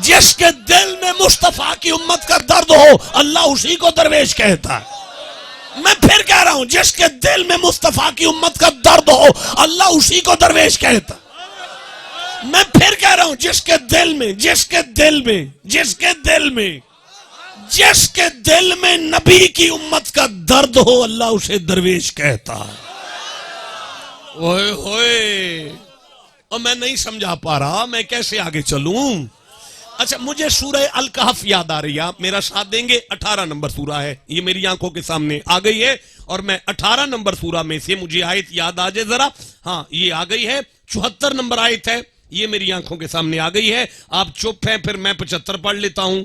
جس کے دل میں مصطفیٰ کی امت کا درد ہو اللہ اسی کو درویش کہتا ہے. میں پھر کہہ رہا ہوں جس کے دل میں مصطفیٰ کی امت کا درد ہو اللہ اسی کو درویش کہتا. میں پھر کہہ رہا ہوں جس کے دل میں، جس کے دل میں، جس کے دل میں، جس کے دل میں نبی کی امت کا درد ہو اللہ اسے درویش کہتا ہے. اوئے ہوئے، اور میں نہیں سمجھا پا رہا میں کیسے آگے چلوں. اچھا مجھے سورہ الکہف یاد آ رہی ہے، آپ میرا ساتھ دیں گے. 18 نمبر سورہ ہے، یہ میری آنکھوں کے سامنے آ گئی ہے، اور میں 18 نمبر سورہ میں سے مجھے آیت یاد آ جائے ذرا. ہاں یہ آ گئی ہے، 74 نمبر آیت ہے، یہ میری آنکھوں کے سامنے آ گئی ہے. آپ چپ ہیں پھر میں 75 پڑھ لیتا ہوں.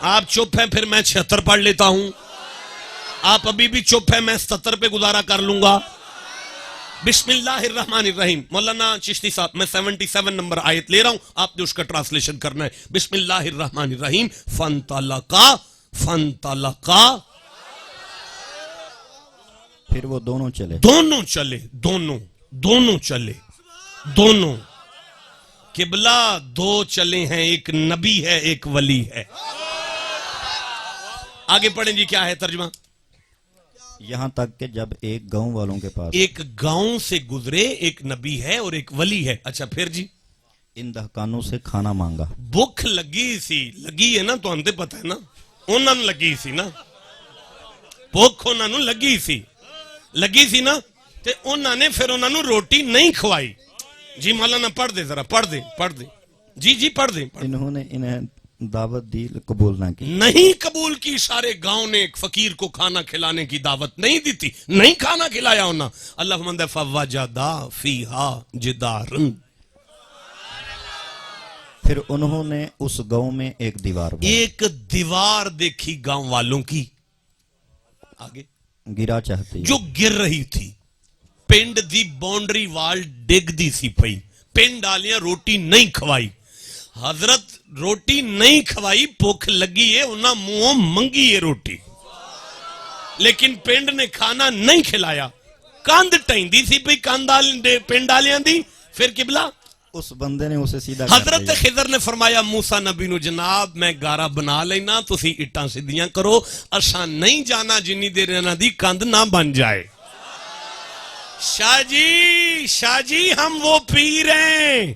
آپ چپ ہیں پھر میں 76 پڑھ لیتا ہوں. آپ ابھی بھی چپ ہیں، میں 77 پہ گزارا کر لوں گا. بسم اللہ الرحمن الرحیم. مولانا چشتی صاحب میں 77 نمبر آیت لے رہا ہوں، آپ نے اس کا ٹرانسلیشن کرنا ہے. بسم اللہ الرحمن الرحیم. فانطلقا، فانطلقا، پھر وہ دونوں چلے، دونوں چلے، دونوں چلے، دونوں. قبلہ دو چلے ہیں، ایک نبی ہے ایک ولی ہے. آگے پڑھیں جی، کیا ہے ترجمہ؟ یہاں تک کہ جب ایک گاؤں والوں کے پاس، ایک گاؤں سے گزرے، ایک نبی ہے اور ایک ولی ہے. اچھا پھر جی، ان دہقانوں سے کھانا مانگا. بھوک لگی سی، لگی ہے نا تو ہم تے پتہ ہے نا، انہوں نے لگی سی نا، بھوک انہوں نے لگی سی نا، تے انہوں نے پھر انہوں نے روٹی نہیں کھوائی. جی مولانا پڑھ دے ذرا، پڑھ دے جی پڑھ دیں. انہوں نے انہیں دعوت دی، قبول نہ کی. نہیں قبول کی. سارے گاؤں نے ایک فقیر کو کھانا کھلانے کی دعوت نہیں دی تھی، نہیں کھانا کھلایا انہوں. اللہ فرماتا ہے فوجدا فیہا جدارن. پھر انہوں نے اس گاؤں میں ایک دیوار بنائی. ایک دیوار دیکھی گاؤں والوں کی، آگے گرا چاہتی جو گر رہی تھی. پنڈ دی باؤنڈری وال ڈگ دی سی پئی. پنڈ والیاں روٹی نہیں کھوائی. حضرت روٹی نہیں کھوائی، بھوک لگی ہے، انہاں منہ منگی ہے روٹی، لیکن پنڈ نے کھانا نہیں کھلایا. کاندھ ٹائندی سی پئی پنڈ والیاں دی. پھر قبلہ اس بندے نے اسے سیدھا کر حضرت دیا. خضر نے فرمایا موسیٰ نبی نو جناب میں گارا بنا لینا، تسی اٹاں سیدھیاں کرو، اساں نہیں جانا جنی دیر انہاں دی کاندھ نہ بن جائے. شاہ جی ہم وہ پیر ہیں،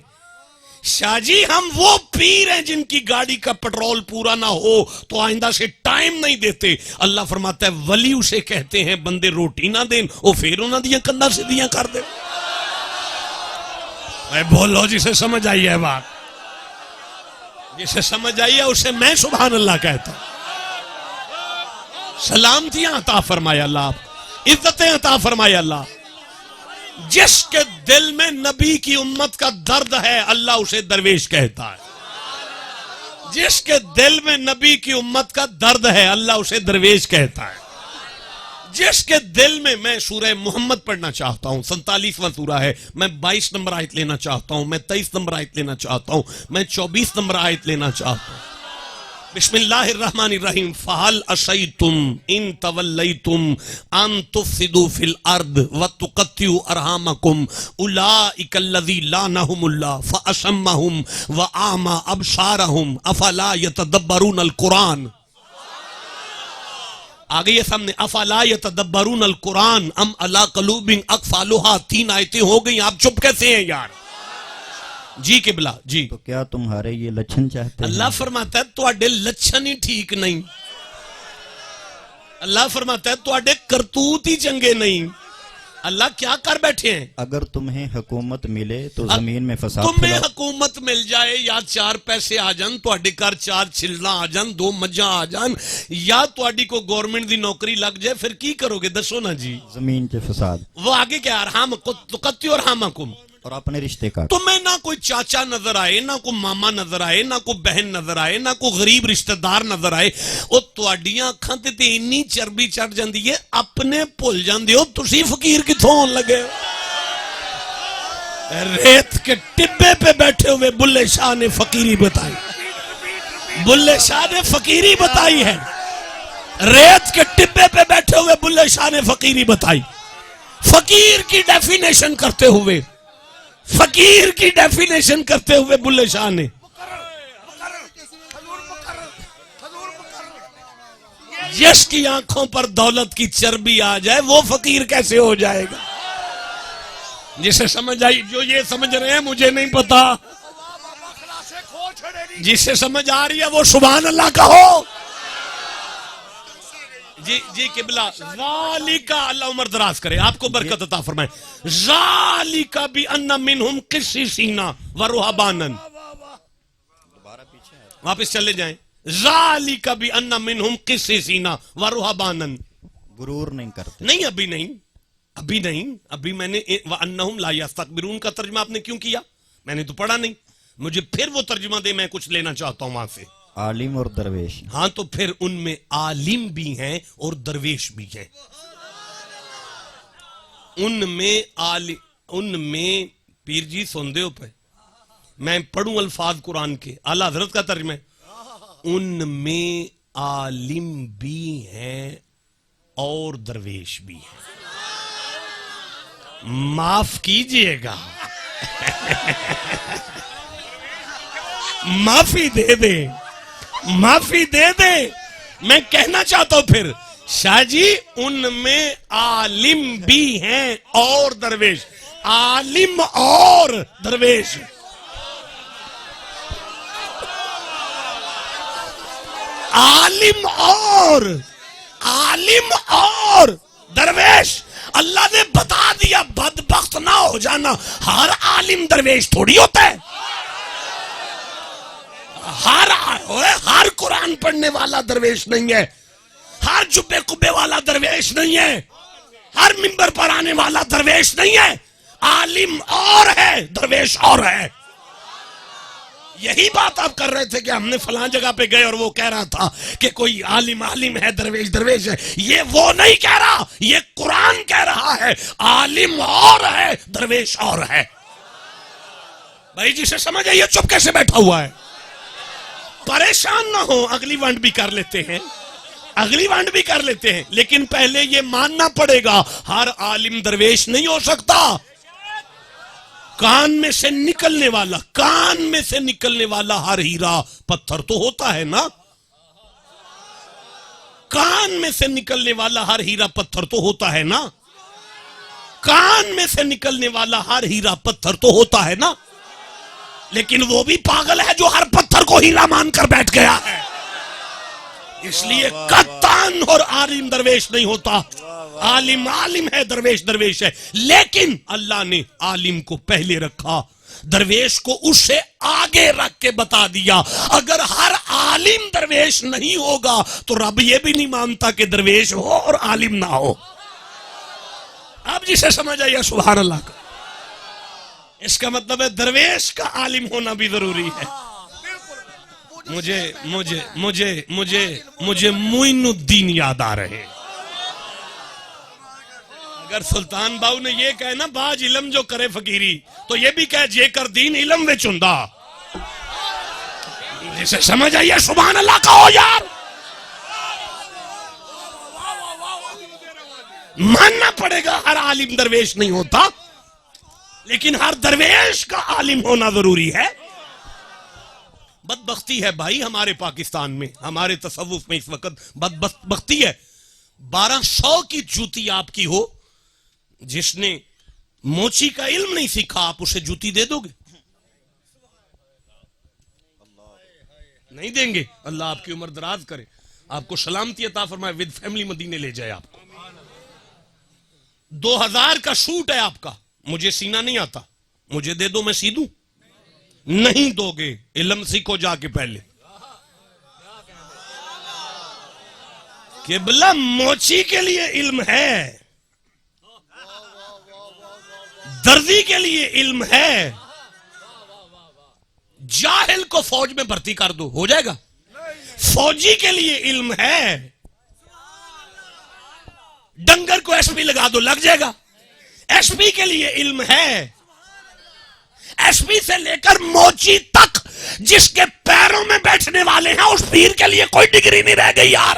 شاہ جی ہم وہ پیر ہیں جن کی گاڑی کا پیٹرول پورا نہ ہو تو آئندہ سے ٹائم نہیں دیتے۔ اللہ فرماتا ہے ولی اسے کہتے ہیں بندے روٹی نہ دیں وہ پھر انہاں دیاں کندھاں سیدھیاں کر دے۔ اے بولو جسے سمجھ آئی ہے بات، جسے سمجھ آئی ہے اسے میں سبحان اللہ کہتا ہوں۔ سلامتیاں عطا فرمائے اللہ، عزتیں عطا فرمائے اللہ۔ جس کے دل میں نبی کی امت کا درد ہے اللہ اسے درویش کہتا ہے۔ جس کے دل میں نبی کی امت کا درد ہے اللہ اسے درویش کہتا ہے۔ جس کے دل میں سورہ محمد پڑھنا چاہتا ہوں، 47واں سورہ ہے، میں 22 نمبر آیت لینا چاہتا ہوں، میں 23 نمبر آیت لینا چاہتا ہوں، میں 24 نمبر آیت لینا چاہتا ہوں۔ بسم اللہ الرحمن الرحیم فَهَلْ عَصَيْتُمْ إِن تَوَلَّيْتُمْ أَن تُفْسِدُوا فِي الْأَرْضِ وَتُقَطِّعُوا أَرْحَامَكُمْ أُولَئِكَ الَّذِينَ لَعَنَهُمُ اللَّهُ فَأَصَمَّهُمْ وَأَعْمَى أَبْصَارَهُمْ أَفَلَا يَتَدَبَّرُونَ الْقُرْآنَ۔ آگے یہ سامنے افلا یتدبرون القرآن ام علی قلوب اقفالها، 3 آیتیں ہو گئی، آپ چپ کیسے ہیں یار؟ جی قبلہ جی۔ تو کیا تمہارے یہ لچھن چاہتے ہیں؟ اللہ فرماتا ہے تواڈے لچھن ہی ٹھیک نہیں، اللہ فرماتا ہے تواڈے کرتوت ہی چنگے نہیں۔ اللہ کیا کر بیٹھے ہیں؟ اگر تمہیں حکومت ملے تو زمین میں فساد تمہیں پھیلاؤ۔ حکومت مل جائے یا 4 پیسے آ جان، تواڈے گھر 4 چھلنا آ جان، 2 مجھاں آ جان، یا تواڈی کو گورنمنٹ دی نوکری لگ جائے، پھر کی کرو گے دسو نا جی؟ زمین کے فساد وہ آگے کیا ارحام تقطعوا ارحامکم، اور اپنے رشتے کاٹ۔ تمہیں نہ کوئی چاچا نظر آئے، نہ کوئی ماما نظر آئے، نہ کوئی بہن نظر آئے، نہ کوئی غریب رشتہ دار نظر آئے، او تواڈیاں اکھاں تے اتنی چربی چڑھ جاندی ہے اپنے بھول جاندے ہو تسی فقیر کتھوں ہون لگے ہو؟ ریت کے ٹبے پہ بیٹھے ہوئے بلے شاہ نے فقیری بتائی، بلے شاہ نے فقیری بتائی ہے، ریت کے ٹبے پہ بیٹھے ہوئے بلے شاہ نے فقیری بتائی۔ فقیر کی ڈیفینیشن کرتے ہوئے، فقیر کی ڈیفینیشن کرتے ہوئے بلے شاہ نے جس کی آنکھوں پر دولت کی چربی آ جائے وہ فقیر کیسے ہو جائے گا؟ جسے سمجھ آئی، جو یہ سمجھ رہے ہیں مجھے نہیں پتا، جسے سمجھ آ رہی ہے وہ سبحان اللہ کہو۔ جی قبلہ ذالک، اللہ عمر دراز کرے، آپ کو برکت عطا فرمائے، ذالک بِأَنَّ مِنْهُمْ قِسِّسِينَ وَرُهَبَانًا، واپس چلے جائیں، ذالک بِأَنَّ مِنْهُمْ قِسِّسِينَ وَرُهَبَانًا، غرور نہیں کرتے۔ نہیں ابھی نہیں، ابھی میں نے وَأَنَّهُمْ لَا يَسْتَكْبِرُونَ کا ترجمہ آپ نے کیوں کیا؟ میں نے تو پڑھا نہیں، مجھے پھر وہ ترجمہ دے، میں کچھ لینا چاہتا ہوں وہاں سے۔ عالم اور درویش، ہاں تو پھر ان میں عالم بھی ہیں اور درویش بھی ہیں، ان میں پیر جی سن دے ہو پہ میں پڑھوں الفاظ قرآن کے، اعلیٰ حضرت کا ترجمہ ہے، ان میں عالم بھی ہیں اور درویش بھی ہیں۔ معاف کیجئے گا، معافی دے دے، معافی دے دے، میں کہنا چاہتا ہوں پھر شاہ جی ان میں عالم بھی ہیں اور درویش، عالم اور درویش، عالم اور درویش۔ اللہ نے بتا دیا بدبخت نہ ہو جانا، ہر عالم درویش تھوڑی ہوتا ہے، ہر قرآن پڑھنے والا درویش نہیں ہے، ہر جبے قبے والا درویش نہیں ہے، ہر منبر پر آنے والا درویش نہیں ہے، عالم اور ہے درویش اور ہے۔ یہی بات آپ کر رہے تھے کہ ہم نے فلاں جگہ پہ گئے اور وہ کہہ رہا تھا کہ کوئی عالم ہے، درویش درویش ہے، یہ وہ نہیں کہہ رہا، یہ قرآن کہہ رہا ہے عالم اور ہے درویش اور ہے۔ بھائی جسے سمجھ آئیے چپ کیسے بیٹھا ہوا ہے؟ پریشان نہ ہو، اگلی ونڈ بھی کر لیتے ہیں، لیکن پہلے یہ ماننا پڑے گا ہر عالم درویش نہیں ہو سکتا۔ کان میں سے نکلنے والا ہر ہیرا پتھر تو ہوتا ہے نا، کان میں سے نکلنے والا ہر ہیرا پتھر تو ہوتا ہے نا، کان میں سے نکلنے والا ہر ہیرا پتھر تو ہوتا ہے نا، لیکن وہ بھی پاگل ہے جو ہر پتھر کو ہیرا مان کر بیٹھ گیا ہے. اس لیے قطعاً اور عالم درویش نہیں ہوتا. عالم عالم ہے، درویش درویش ہے، لیکن اللہ نے عالم کو پہلے رکھا، درویش کو اس سے آگے رکھ کے بتا دیا. اگر ہر عالم درویش نہیں ہوگا تو رب یہ بھی نہیں مانتا کہ درویش ہو اور عالم نہ ہو. اب جسے سمجھ آئیے سبحان اللہ کا. اس کا مطلب ہے درویش کا عالم ہونا بھی ضروری ہے. مجھے معین الدین یاد آ رہے. اگر سلطان باؤ نے یہ کہے نا باج علم جو کرے فقیری، تو یہ بھی کہے جے کر دین علم وچ ہوندا. جسے سمجھ آئیے سبحان اللہ کہو یار. ماننا پڑے گا ہر عالم درویش نہیں ہوتا، لیکن ہر درویش کا عالم ہونا ضروری ہے. بدبختی ہے بھائی ہمارے پاکستان میں، ہمارے تصوف میں اس وقت بدبختی ہے. 1200 کی جوتی آپ کی ہو، جس نے موچی کا علم نہیں سیکھا آپ اسے جوتی دے دو گے؟ نہیں دیں گے. اللہ آپ کی عمر دراز کرے، آپ کو سلامتی عطا فرمائے، ود فیملی مدینے لے جائے آپ کو. 2000 کا سوٹ ہے آپ کا، مجھے سینا نہیں آتا، مجھے دے دو میں سی دوں. نہیں دو گے. علم سیکھو جا کے پہلے. قبلہ موچی کے لیے علم ہے، درزی کے لیے علم ہے. جاہل کو فوج میں بھرتی کر دو، ہو جائے گا. فوجی کے لیے علم ہے. ڈنگر کو ایس پی لگا دو، لگ جائے گا. ایس پی کے لیے علم ہے. ایس پی سے لے کر موچی تک جس کے پیروں میں بیٹھنے والے ہیں اس پیر کے لیے کوئی ڈگری نہیں رہ گئی یار.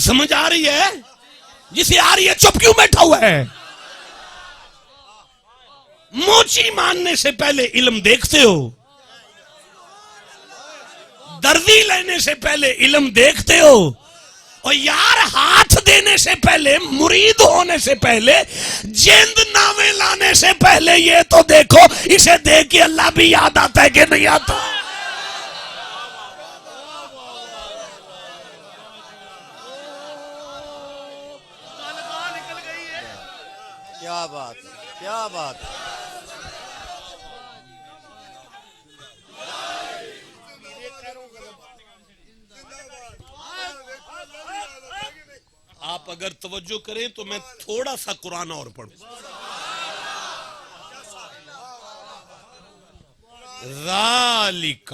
سمجھ آ رہی ہے؟ جسے آ رہی ہے چپ کیوں بیٹھا ہوا ہے؟ موچی ماننے سے پہلے علم دیکھتے ہو، درزی لینے سے پہلے علم دیکھتے ہو. اور یار ہاتھ دینے سے پہلے، مرید ہونے سے پہلے، جند نامے لانے سے پہلے یہ تو دیکھو اسے دیکھ کے اللہ بھی یاد آتا ہے کہ نہیں آتا. کیا بات ہے، کیا بات ہے. آپ اگر توجہ کریں تو میں تھوڑا سا قرآن اور پڑھوں. ذالک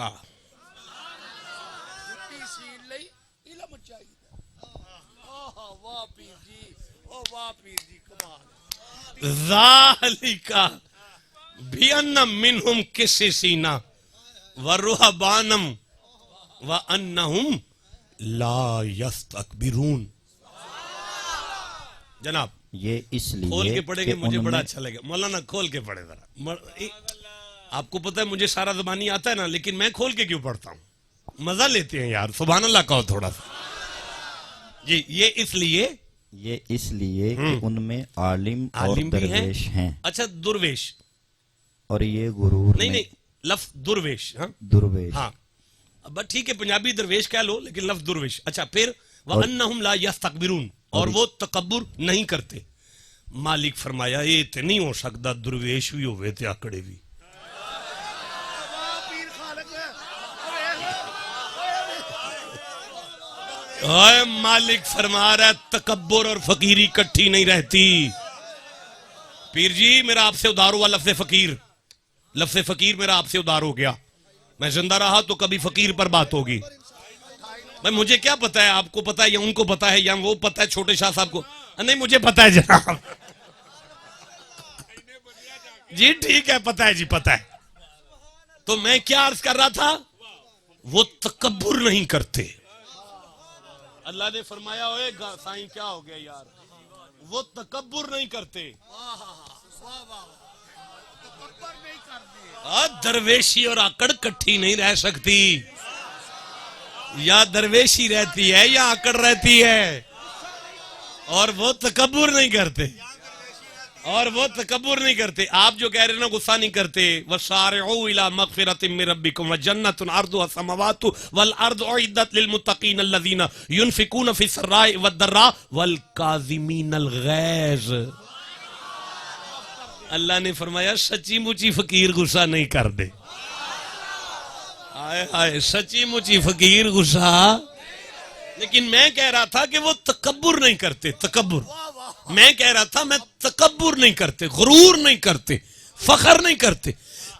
ذالک بِأَنَّ مِنْهُمْ قِسِّسِينَ وَرُهْبَانًا وَأَنَّهُمْ لَا يَسْتَكْبِرُونَ. جناب یہ اس لیے کھول کے پڑھیں گے، کہ مجھے ان بڑا میں اچھا لگے. مولانا کھول کے پڑھے ذرا. آپ کو پتہ ہے مجھے سارا زبانی آتا ہے نا، لیکن میں کھول کے کیوں پڑھتا ہوں؟ مزہ لیتے ہیں یار. سبحان اللہ کہو تھوڑا سا. جی یہ اس لیے کہ ان میں عالم اور عالم بھی درویش ہیں. اچھا درویش اور یہ غرور نہیں میں لفظ درویش. ہاں درویش. ہاں بس ٹھیک ہے، پنجابی درویش کہہ لو لیکن لفظ درویش. اچھا پھر وَأَنَّهُمْ لَا يَسْتَكْبِرُونَ، اور وہ تکبر نہیں کرتے. مالک فرمایا یہ تے نہیں ہو سکتا درویش بھی ہوئے تے آکڑے بھی. اے مالک فرما رہا ہے تکبر اور فقیری کٹھی نہیں رہتی. پیر جی میرا آپ سے ادھار ہوا لفظ فقیر میرا آپ سے ادھار ہو گیا. میں زندہ رہا تو کبھی فقیر پر بات ہوگی. بھائی مجھے کیا پتا ہے، آپ کو پتا ہے یا ان کو پتا ہے یا وہ پتا ہے چھوٹے شاہ صاحب کو؟ نہیں مجھے پتا ہے جناب. جی ٹھیک ہے، پتا ہے جی پتا ہے. تو میں کیا عرض کر رہا تھا، وہ تکبر نہیں کرتے. اللہ نے فرمایا اوے سائیں کیا ہو گیا یار، وہ تکبر نہیں کرتے. درویشی اور آکڑ کٹھی نہیں رہ سکتی. یا درویشی رہتی ہے یا اکڑ رہتی ہے، اور وہ تکبر نہیں کرتے، اور وہ تکبر نہیں کرتے. آپ جو کہہ رہے ہیں نا غصہ نہیں کرتے. وَسَارِعُوا إِلَىٰ مَغْفِرَةٍ مِّن رَبِّكُمْ وَجَنَّةٌ عَرْضُهَا السَّمَاوَاتُ وَالْأَرْضُ أُعِدَّتْ لِلْمُتَّقِينَ الَّذِينَ يُنْفِقُونَ فِي السَّرَّاءِ وَالضَّرَّاءِ وَالْكَاظِمِينَ الْغَيْظَ. اللہ نے فرمایا سچی مچی فقیر غصہ نہیں کر دے. آئے آئے سچی مچی فقیر غصہ. لیکن میں کہہ رہا تھا کہ وہ تکبر نہیں کرتے. تکبر میں کہہ رہا تھا میں تکبر نہیں کرتے، غرور نہیں کرتے، فخر نہیں کرتے.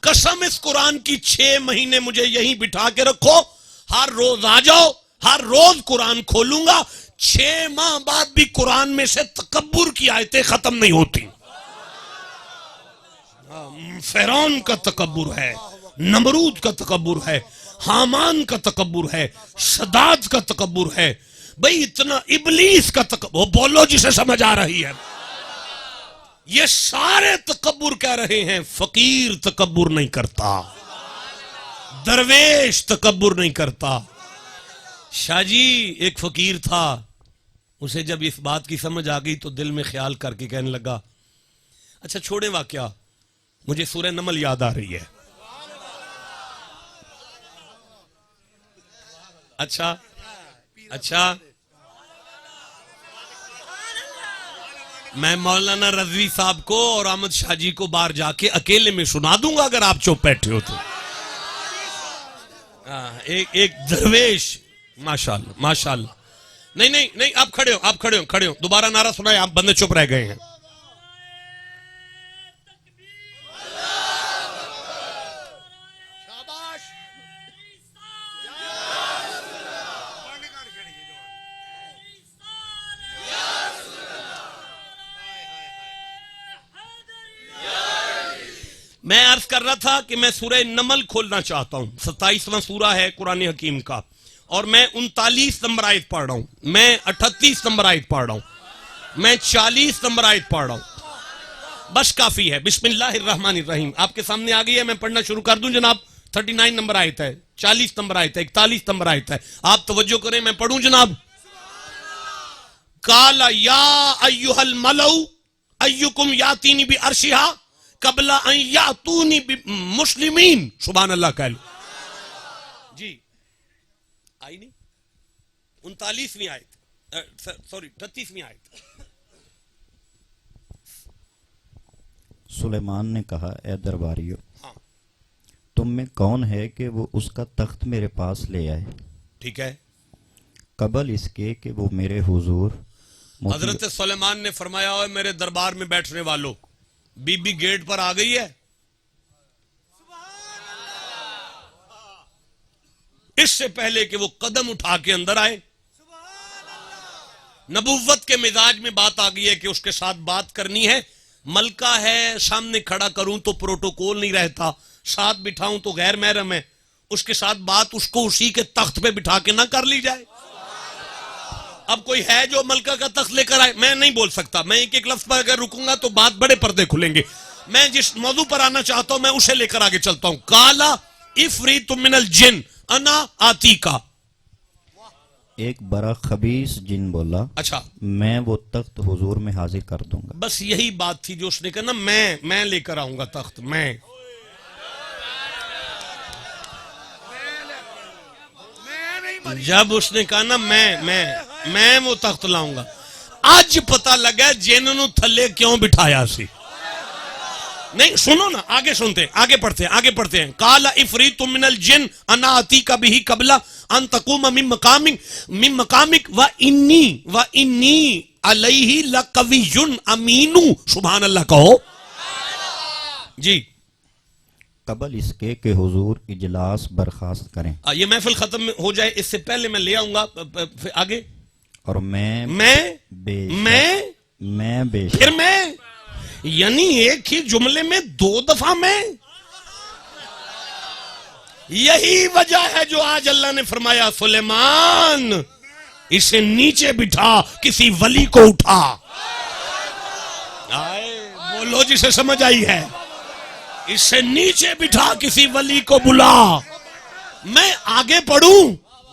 قسم اس قرآن کی 6 مہینے مجھے یہیں بٹھا کے رکھو، ہر روز آ جاؤ، ہر روز قرآن کھولوں گا، 6 ماہ بعد بھی قرآن میں سے تکبر کی آیتیں ختم نہیں ہوتی. فرعون کا تکبر ہے، نمرود کا تکبر ہے، حامان کا تکبر ہے، شداد کا تکبر ہے. بھئی اتنا ابلیس کا تکبر، بولو جسے سمجھ آ رہی ہے. یہ سارے تکبر کہہ رہے ہیں. فقیر تکبر نہیں کرتا، درویش تکبر نہیں کرتا. شاہ جی ایک فقیر تھا، اسے جب اس بات کی سمجھ آ گئی تو دل میں خیال کر کے کہنے لگا اچھا چھوڑیں واقعہ، مجھے سورہ نمل یاد آ رہی ہے. اچھا میں مولانا رضوی صاحب کو اور احمد شاہ جی کو باہر جا کے اکیلے میں سنا دوں گا اگر آپ چپ بیٹھے ہو تو. ایک درویش ماشاءاللہ ماشاءاللہ. نہیں آپ کھڑے ہو دوبارہ نعرہ سنائے. آپ بندے چپ رہ گئے ہیں. میں عرض کر رہا تھا کہ میں سورہ نمل کھولنا چاہتا ہوں. 27واں سورہ ہے قرآن حکیم کا، اور میں 39 نمبر آیت پڑھ رہا ہوں، میں 38 نمبر آیت پڑھ رہا ہوں، میں 40 نمبر آیت پڑھ رہا ہوں. بس کافی ہے. بسم اللہ الرحمن الرحیم آپ کے سامنے آ گئی ہے. میں پڑھنا شروع کر دوں جناب. 39 نمبر آیت ہے، 40 نمبر آیت ہے، 41 نمبر آیت ہے. آپ توجہ کریں، میں پڑھوں جناب. قال یا ایھا الملؤ ایکم یاتینی بعرشھا قبل ان یاتونی مسلمین. سبحان اللہ کہہ لو جی. آئی نہیں 39ویں آیت، سوری 38ویں آیت. سلیمان نے کہا اے درباریو، ہاں تم میں کون ہے کہ وہ اس کا تخت میرے پاس لے آئے ٹھیک ہے. قبل اس کے کہ وہ میرے حضور حضرت سلیمان نے فرمایا ہوئے میرے دربار میں بیٹھنے والوں، بی بی گیٹ پر آ گئی ہے. اس سے پہلے کہ وہ قدم اٹھا کے اندر آئے، نبوت کے مزاج میں بات آ گئی ہے کہ اس کے ساتھ بات کرنی ہے. ملکہ ہے، سامنے کھڑا کروں تو پروٹوکول نہیں رہتا، ساتھ بٹھاؤں تو غیر محرم ہے. اس کے ساتھ بات اس کو اسی کے تخت پہ بٹھا کے نہ کر لی جائے. اب کوئی ہے جو ملکہ کا تخت لے کر آئے؟ میں نہیں بول سکتا. میں ایک لفظ پر اگر رکوں گا تو بات بڑے پردے کھلیں گے. میں جس موضوع پر آنا چاہتا ہوں میں اسے لے کر آگے چلتا ہوں. قالا افریت من الجن انا آتیکا. ایک بڑا خبیث جن بولا اچھا میں وہ تخت حضور میں حاضر کر دوں گا. بس یہی بات تھی جو اس نے کہا نا، میں لے کر آؤں گا تخت. میں جب اس نے کہا نا میں وہ تخت لاؤں گا، آج پتہ لگا جنہوں نے تھلے کیوں بٹھایا سی. نہیں سنو نا، آگے سنتے ہیں، آگے پڑھتے ہیں. قال افریت من الجن انا اتیک به قبل ان تقوم من مقامک وانی علیہ لقوی امین. سبحان اللہ کہو جی. قبل اس کے کہ حضور اجلاس برخاست کریں. یہ محفل ختم ہو جائے اس سے پہلے میں لے آؤں گا آگے. اور میں پھر میں یعنی ایک ہی جملے میں 2 دفعہ میں. یہی وجہ ہے جو آج اللہ نے فرمایا سلیمان اسے نیچے بٹھا، کسی ولی کو اٹھا. بولو جسے سمجھ آئی ہے. اسے نیچے بٹھا، کسی ولی کو بلا. میں آگے پڑھوں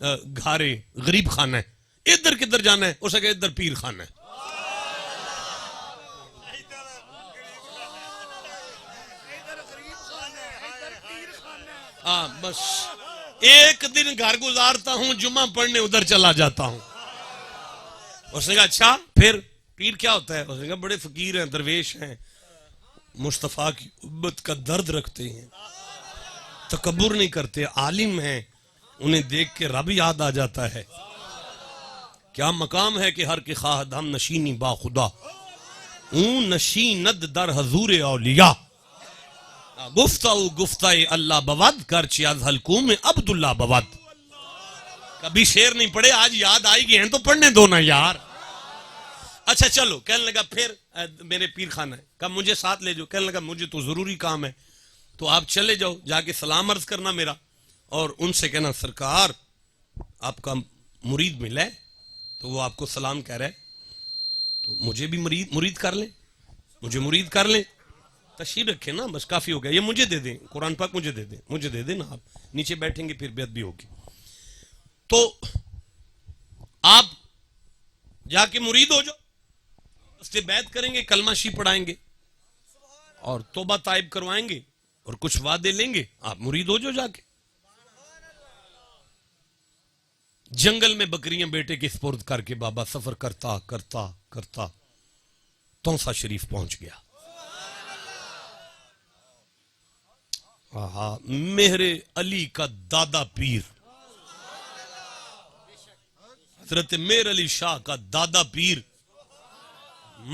گھارے غریب خانہ ہے، ادھر کدھر جانا ہے؟ اسے کہ ادھر پیر خانہ ہے۔ بس ایک دن گھر گزارتا ہوں، جمعہ پڑھنے ادھر چلا جاتا ہوں۔ اس نے کہا اچھا پھر پیر کیا ہوتا ہے؟ اس نے کہا بڑے فقیر ہیں، درویش ہیں، مصطفیٰ کی امت کا درد رکھتے ہیں، تکبر نہیں کرتے، عالم ہیں، انہیں دیکھ کے رب یاد آ جاتا ہے۔ کیا مقام ہے کہ ہر کے خواہد ہم نشینی با خدا، اون نشیند در حضور اولیاء، گفتاؤ گفتائے اللہ بود کرچی از حلقوم عبداللہ بود۔ کبھی شعر نہیں پڑھے، آج یاد آئی گئے ہیں تو پڑھنے دو نا یار۔ اچھا چلو، کہنے لگا پھر میرے پیر خانہ ہے، کہا مجھے ساتھ لے جاؤ۔ کہنے لگا مجھے تو ضروری کام ہے، تو آپ چلے جاؤ، جا کے سلام عرض کرنا میرا، اور ان سے کہنا سرکار آپ کا مرید ملا ہے، تو وہ آپ کو سلام کہہ رہا ہے، تو مجھے بھی مرید کر لیں، مجھے مرید کر لیں۔ تشریف رکھیں نا، بس کافی ہو گیا، یہ مجھے دے دیں، قرآن پاک مجھے دے دیں، مجھے دے دیں نا، آپ نیچے بیٹھیں گے پھر بیعت بھی ہوگی۔ تو آپ جا کے مرید ہو جاؤ، اس سے بیعت کریں گے، کلمہ شی پڑھائیں گے اور توبہ طائب کروائیں گے اور کچھ وعدے لیں گے، آپ مرید ہو جاؤ جا کے۔ جنگل میں بکریاں بیٹے کے سپرد کر کے بابا سفر کرتا کرتا کرتا تونسا شریف پہنچ گیا۔ مہر علی کا دادا پیر، حضرت مہر علی شاہ کا دادا پیر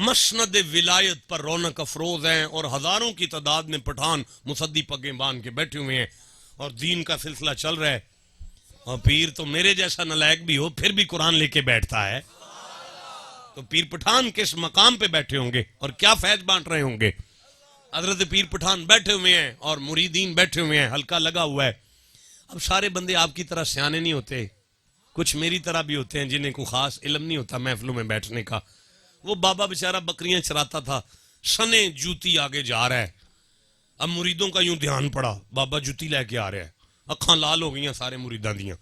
مسند ولایت پر رونق افروز ہیں، اور ہزاروں کی تعداد میں پٹھان مصدی پگیں باندھ کے بیٹھے ہوئے ہیں، اور دین کا سلسلہ چل رہا ہے، اور پیر تو میرے جیسا نالائق بھی ہو پھر بھی قرآن لے کے بیٹھتا ہے۔ تو پیر پٹھان کس مقام پہ بیٹھے ہوں گے اور کیا فیض بانٹ رہے ہوں گے؟ حضرت پیر پٹھان بیٹھے ہوئے ہیں اور مریدین بیٹھے ہوئے ہیں، حلقہ لگا ہوا ہے۔ اب سارے بندے آپ کی طرح سیانے نہیں ہوتے، کچھ میری طرح بھی ہوتے ہیں جنہیں کوئی خاص علم نہیں ہوتا محفلوں میں بیٹھنے کا۔ وہ بابا بیچارہ بکریاں چراتا تھا، سنے جوتی آگے جا رہا ہے، اب مریدوں کا یوں دھیان پڑا، بابا جوتی لے کے آ رہا ہے، اکھاں لال ہو گئیاں سارے مریداں دیاں،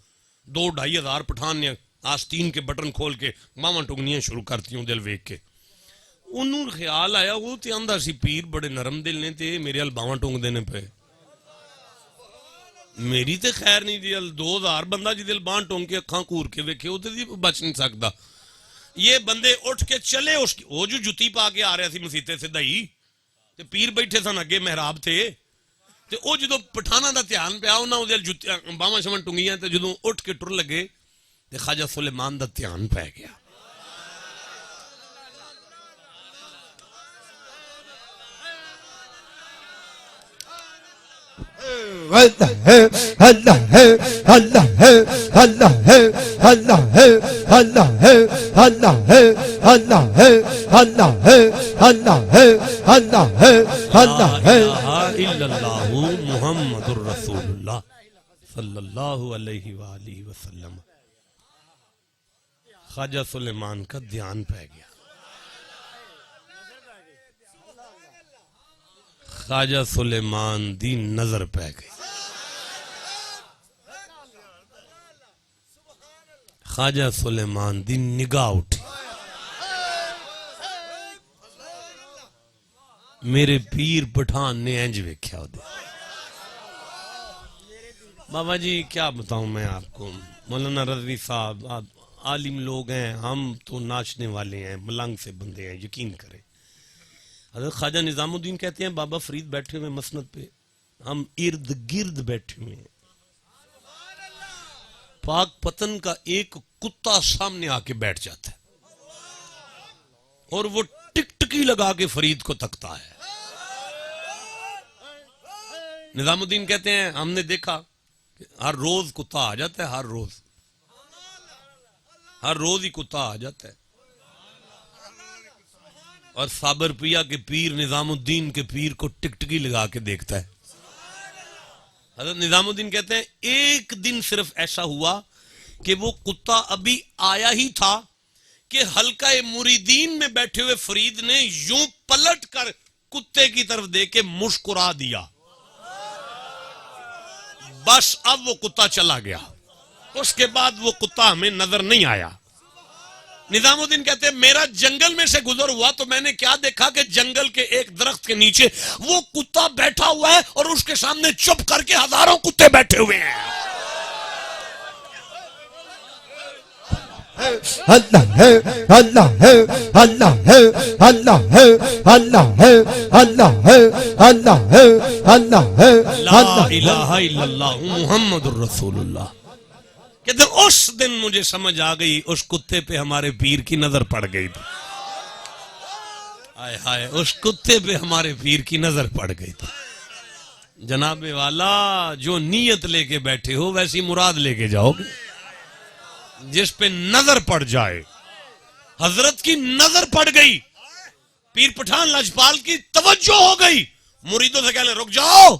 2-2.5 ہزار پٹھان نے آستین کے بٹن کھول کے ماواں ٹنگنیاں شروع کرتی ہوں دل ویک کے۔ انہوں خیال آیا وہ تے آندہ سی پیر بڑے نرم دل نے تے میرے ال باواں ٹنگ دینے پہ، میری تے خیر نہیں دی، 2000 بندہ جی دل باواں ٹنگ کے اکھاں کور کے ویکھے وہ تے بچ نہیں سکتا۔ یہ بندے اٹھ کے چلے، وہ جو جتی پا کے آ رہا سی مسیتے سے دائی تے پیر بیٹھے سن اگے محراب تے، تے او جدو پٹھانا دا دھیان پیا انہاں دے باواں شواں ٹنگیاں تے جدو اٹھ کے ٹر لگے تے خواجہ سلیمان دا دھیان پہ گیا۔ اللہ ہے اللہ ہے اللہ ہے اللہ ہے اللہ ہے اللہ ہے اللہ ہے اللہ ہے اللہ ہے اللہ ہے اللہ ہے اللہ ہے لا الہ الا اللہ محمد الرسول اللہ صلی اللہ علیہ وآلہ وسلم۔ خواجہ سلیمان کا دھیان پہ گیا، خواجہ سلیمان دی نظر پہ گئی، خواجہ سلیمان دی نگاہ اٹھی، میرے پیر پٹھان نے انج ویکھیا دے۔ بابا جی کیا بتاؤں میں آپ کو، مولانا رضوی صاحب آپ عالم لوگ ہیں، ہم تو ناچنے والے ہیں، ملنگ سے بندے ہیں، یقین کریں۔ حضرت خواجہ نظام الدین کہتے ہیں بابا فرید بیٹھے ہوئے مسند پہ، ہم ارد گرد بیٹھے ہوئے ہیں، پاک پتن کا ایک کتا سامنے آ کے بیٹھ جاتا ہے اور وہ ٹک ٹکی لگا کے فرید کو تکتا ہے۔ نظام الدین کہتے ہیں ہم نے دیکھا کہ ہر روز کتا آ جاتا ہے، ہر روز ہی کتا آ جاتا ہے، اور صابر پیا کے پیر نظام الدین کے پیر کو ٹکٹکی لگا کے دیکھتا ہے۔ حضرت نظام الدین کہتے ہیں ایک دن صرف ایسا ہوا کہ وہ کتا ابھی آیا ہی تھا کہ حلقہ مریدین میں بیٹھے ہوئے فرید نے یوں پلٹ کر کتے کی طرف دیکھ کے مسکرا دیا، بس اب وہ کتا چلا گیا، اس کے بعد وہ کتا ہمیں نظر نہیں آیا. نظام الدین کہتے ہیں میرا جنگل میں سے گزر ہوا تو میں نے کیا دیکھا کہ جنگل کے ایک درخت کے نیچے وہ کتا بیٹھا ہوا ہے اور اس کے سامنے چپ کر کے ہزاروں کتے بیٹھے ہوئے ہیں. اللہ ہے اللہ ہے اللہ ہے اللہ ہے اللہ ہے اللہ ہے اللہ ہے اللہ ہے لا الہ الا اللہ محمد الرسول اللہ. کہتے ہیں اس دن مجھے سمجھ آ گئی اس کتے پہ ہمارے پیر کی نظر پڑ گئی تھی. آئے ہائے اس کتے پہ ہمارے پیر کی نظر پڑ گئی تھی. جناب والا جو نیت لے کے بیٹھے ہو ویسی مراد لے کے جاؤ گے. جس پہ نظر پڑ جائے, حضرت کی نظر پڑ گئی, پیر پٹھان لاجپال کی توجہ ہو گئی, مریدوں سے کہنے رک جاؤ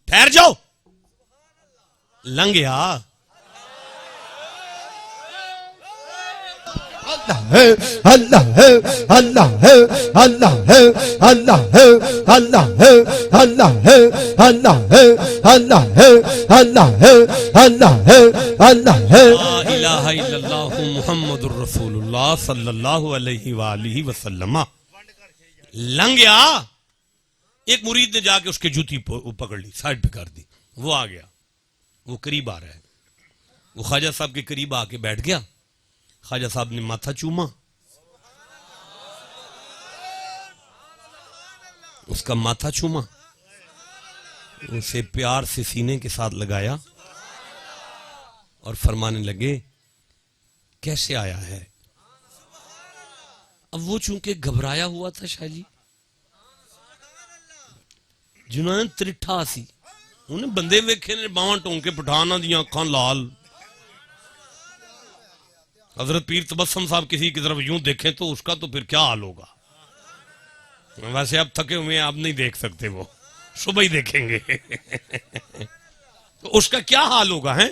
ٹھہر جاؤ, لنگیا اللہ ہے اللہ ہے اللہ ہے اللہ ہے اللہ ہے اللہ ہے اللہ ہے اللہ ہے اللہ ہے اللہ ہے اللہ ہے اللہ ہے. لا الہ الا اللہ محمد الرسول اللہ صلی اللہ علیہ وآلہ وسلم. لنگیا ایک مرید نے جا کے اس کی جوتی پکڑ لی, سائڈ پہ کر دی, وہ آ گیا, وہ قریب آ رہا ہے, وہ خواجہ صاحب کے قریب آ کے بیٹھ گیا. خواجہ صاحب نے ماتھا چوما, اس کا ماتھا چوما, اسے پیار سے سینے کے ساتھ لگایا اور فرمانے لگے کیسے آیا ہے. اب وہ چونکہ گھبرایا ہوا تھا شاہ جی, جنہوں نے ترٹھا سی, انہیں بندے ویکھے نے باواں ٹونکے پٹھانا دیا اکھاں لال. حضرت پیر تبسم صاحب کسی کی طرف یوں دیکھیں تو اس کا تو پھر کیا حال ہوگا. ویسے اب تھکے ہوئے آپ نہیں دیکھ سکتے, وہ صبح ہی دیکھیں گے. تو اس کا کیا حال ہوگا ہیں.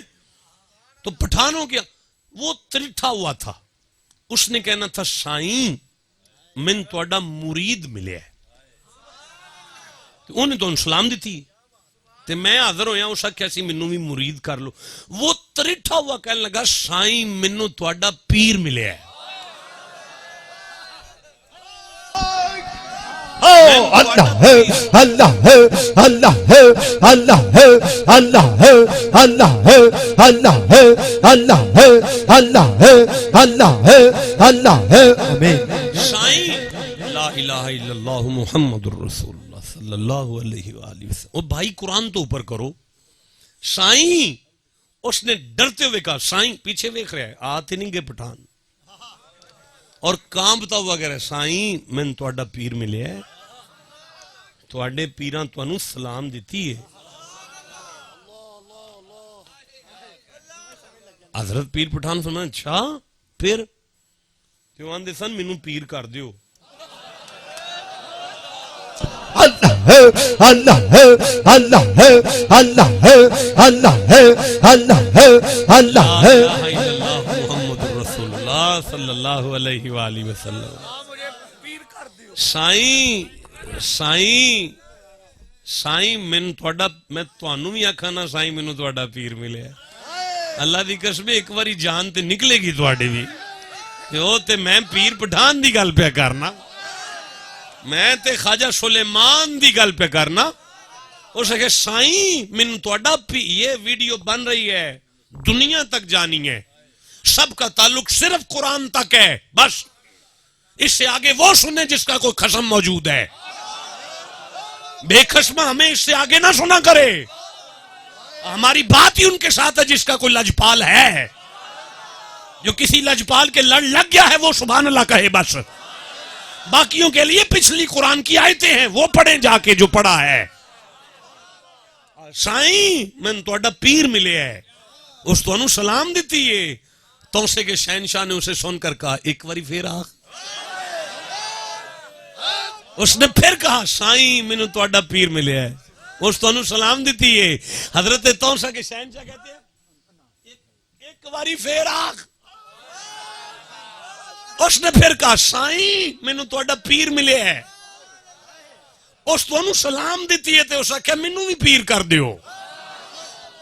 تو پٹھانوں کیا وہ ترٹھا ہوا تھا, اس نے کہنا تھا سائیں من توڑا مرید ملے ہے. انہیں تو سلام دیتی تے میں حاضر ہویا, اس آکھیا سی منوں بھی مرید کر لو. وہ ترٹھا ہوا کہنے لگا سائیں منوں تواڈا پیر ملیا ہے. اللہ ہے اللہ ہے اللہ ہے اللہ ہے اللہ ہے اللہ ہے اللہ ہے اللہ ہے اللہ ہے اللہ ہے اللہ ہے. آمین. سائیں لا الہ الا اللہ محمد الرسول اللہ صلی اللہ علیہ وآلہ وسلم. او بھائی قرآن تو اوپر کرو. سائیں اس نے ڈرتے ہوئے کہا, سائیں پیچھے دیکھ رہا ہے, آتے نہیں گے پٹھان, اور کانپتا ہوا کہہ رہا ہے سائیں میں تواڈا پیر ملیا ہے, تواڈے پیراں تانوں سلام دیتی ہے. حضرت پیر پٹھان فرمایا اچھا پھر کیوں آندے سن مینوں پیر کر دیو. اللہ ہے اللہ ہے اللہ ہے اللہ ہے اللہ ہے اللہ ہے اللہ ہے. لا الہ الا اللہ محمد رسول اللہ صلی اللہ علیہ وآلہ وسلم. سائیں سائیں سائیں میں تانوں بھی آکھاں نا سائیں مینوں تواڈا پیر ملیا. اللہ دی قسم ایک واری جان تے نکلے گی تواڈے بھی کہ او تے میں پیر پٹھان دی گل پہ کرنا, میں تے خواجہ سلیمان دی گل پہ کرنا. اس کہ سائیں من تواڈا یہ ویڈیو بن رہی ہے, دنیا تک جانی ہے, سب کا تعلق صرف قرآن تک ہے, بس اس سے آگے وہ سنے جس کا کوئی خصم موجود ہے. بے خصمہ ہمیں اس سے آگے نہ سنا کرے. ہماری بات ہی ان کے ساتھ ہے جس کا کوئی لجپال ہے. جو کسی لجپال کے لڑ لگ گیا ہے وہ سبحان اللہ کہے بس. باقیوں کے لیے پچھلی قرآن کی آیتیں ہیں, وہ پڑھیں جا کے جو پڑھا ہے. سائیں میں تواڈا پیر ملے ہے, اس تو انہوں سلام دیتی ہے. توسے کے شہنشاہ نے اسے سن کر کہا ایک واری پھر آخ. اس نے پھر کہا سائیں مینوں تواڈا پیر ملے ہے, اس تو انہوں سلام دیتی ہے. حضرت توسا کے شہنشاہ کہتے ہیں ایک واری پھر آخ. اس نے پھر کہا سائیں مینوں تواڈا پیر ملے ہے, اس تو انہوں سلام دیتی ہے تے اس آکھیا مینوں بھی پیر کر دیو.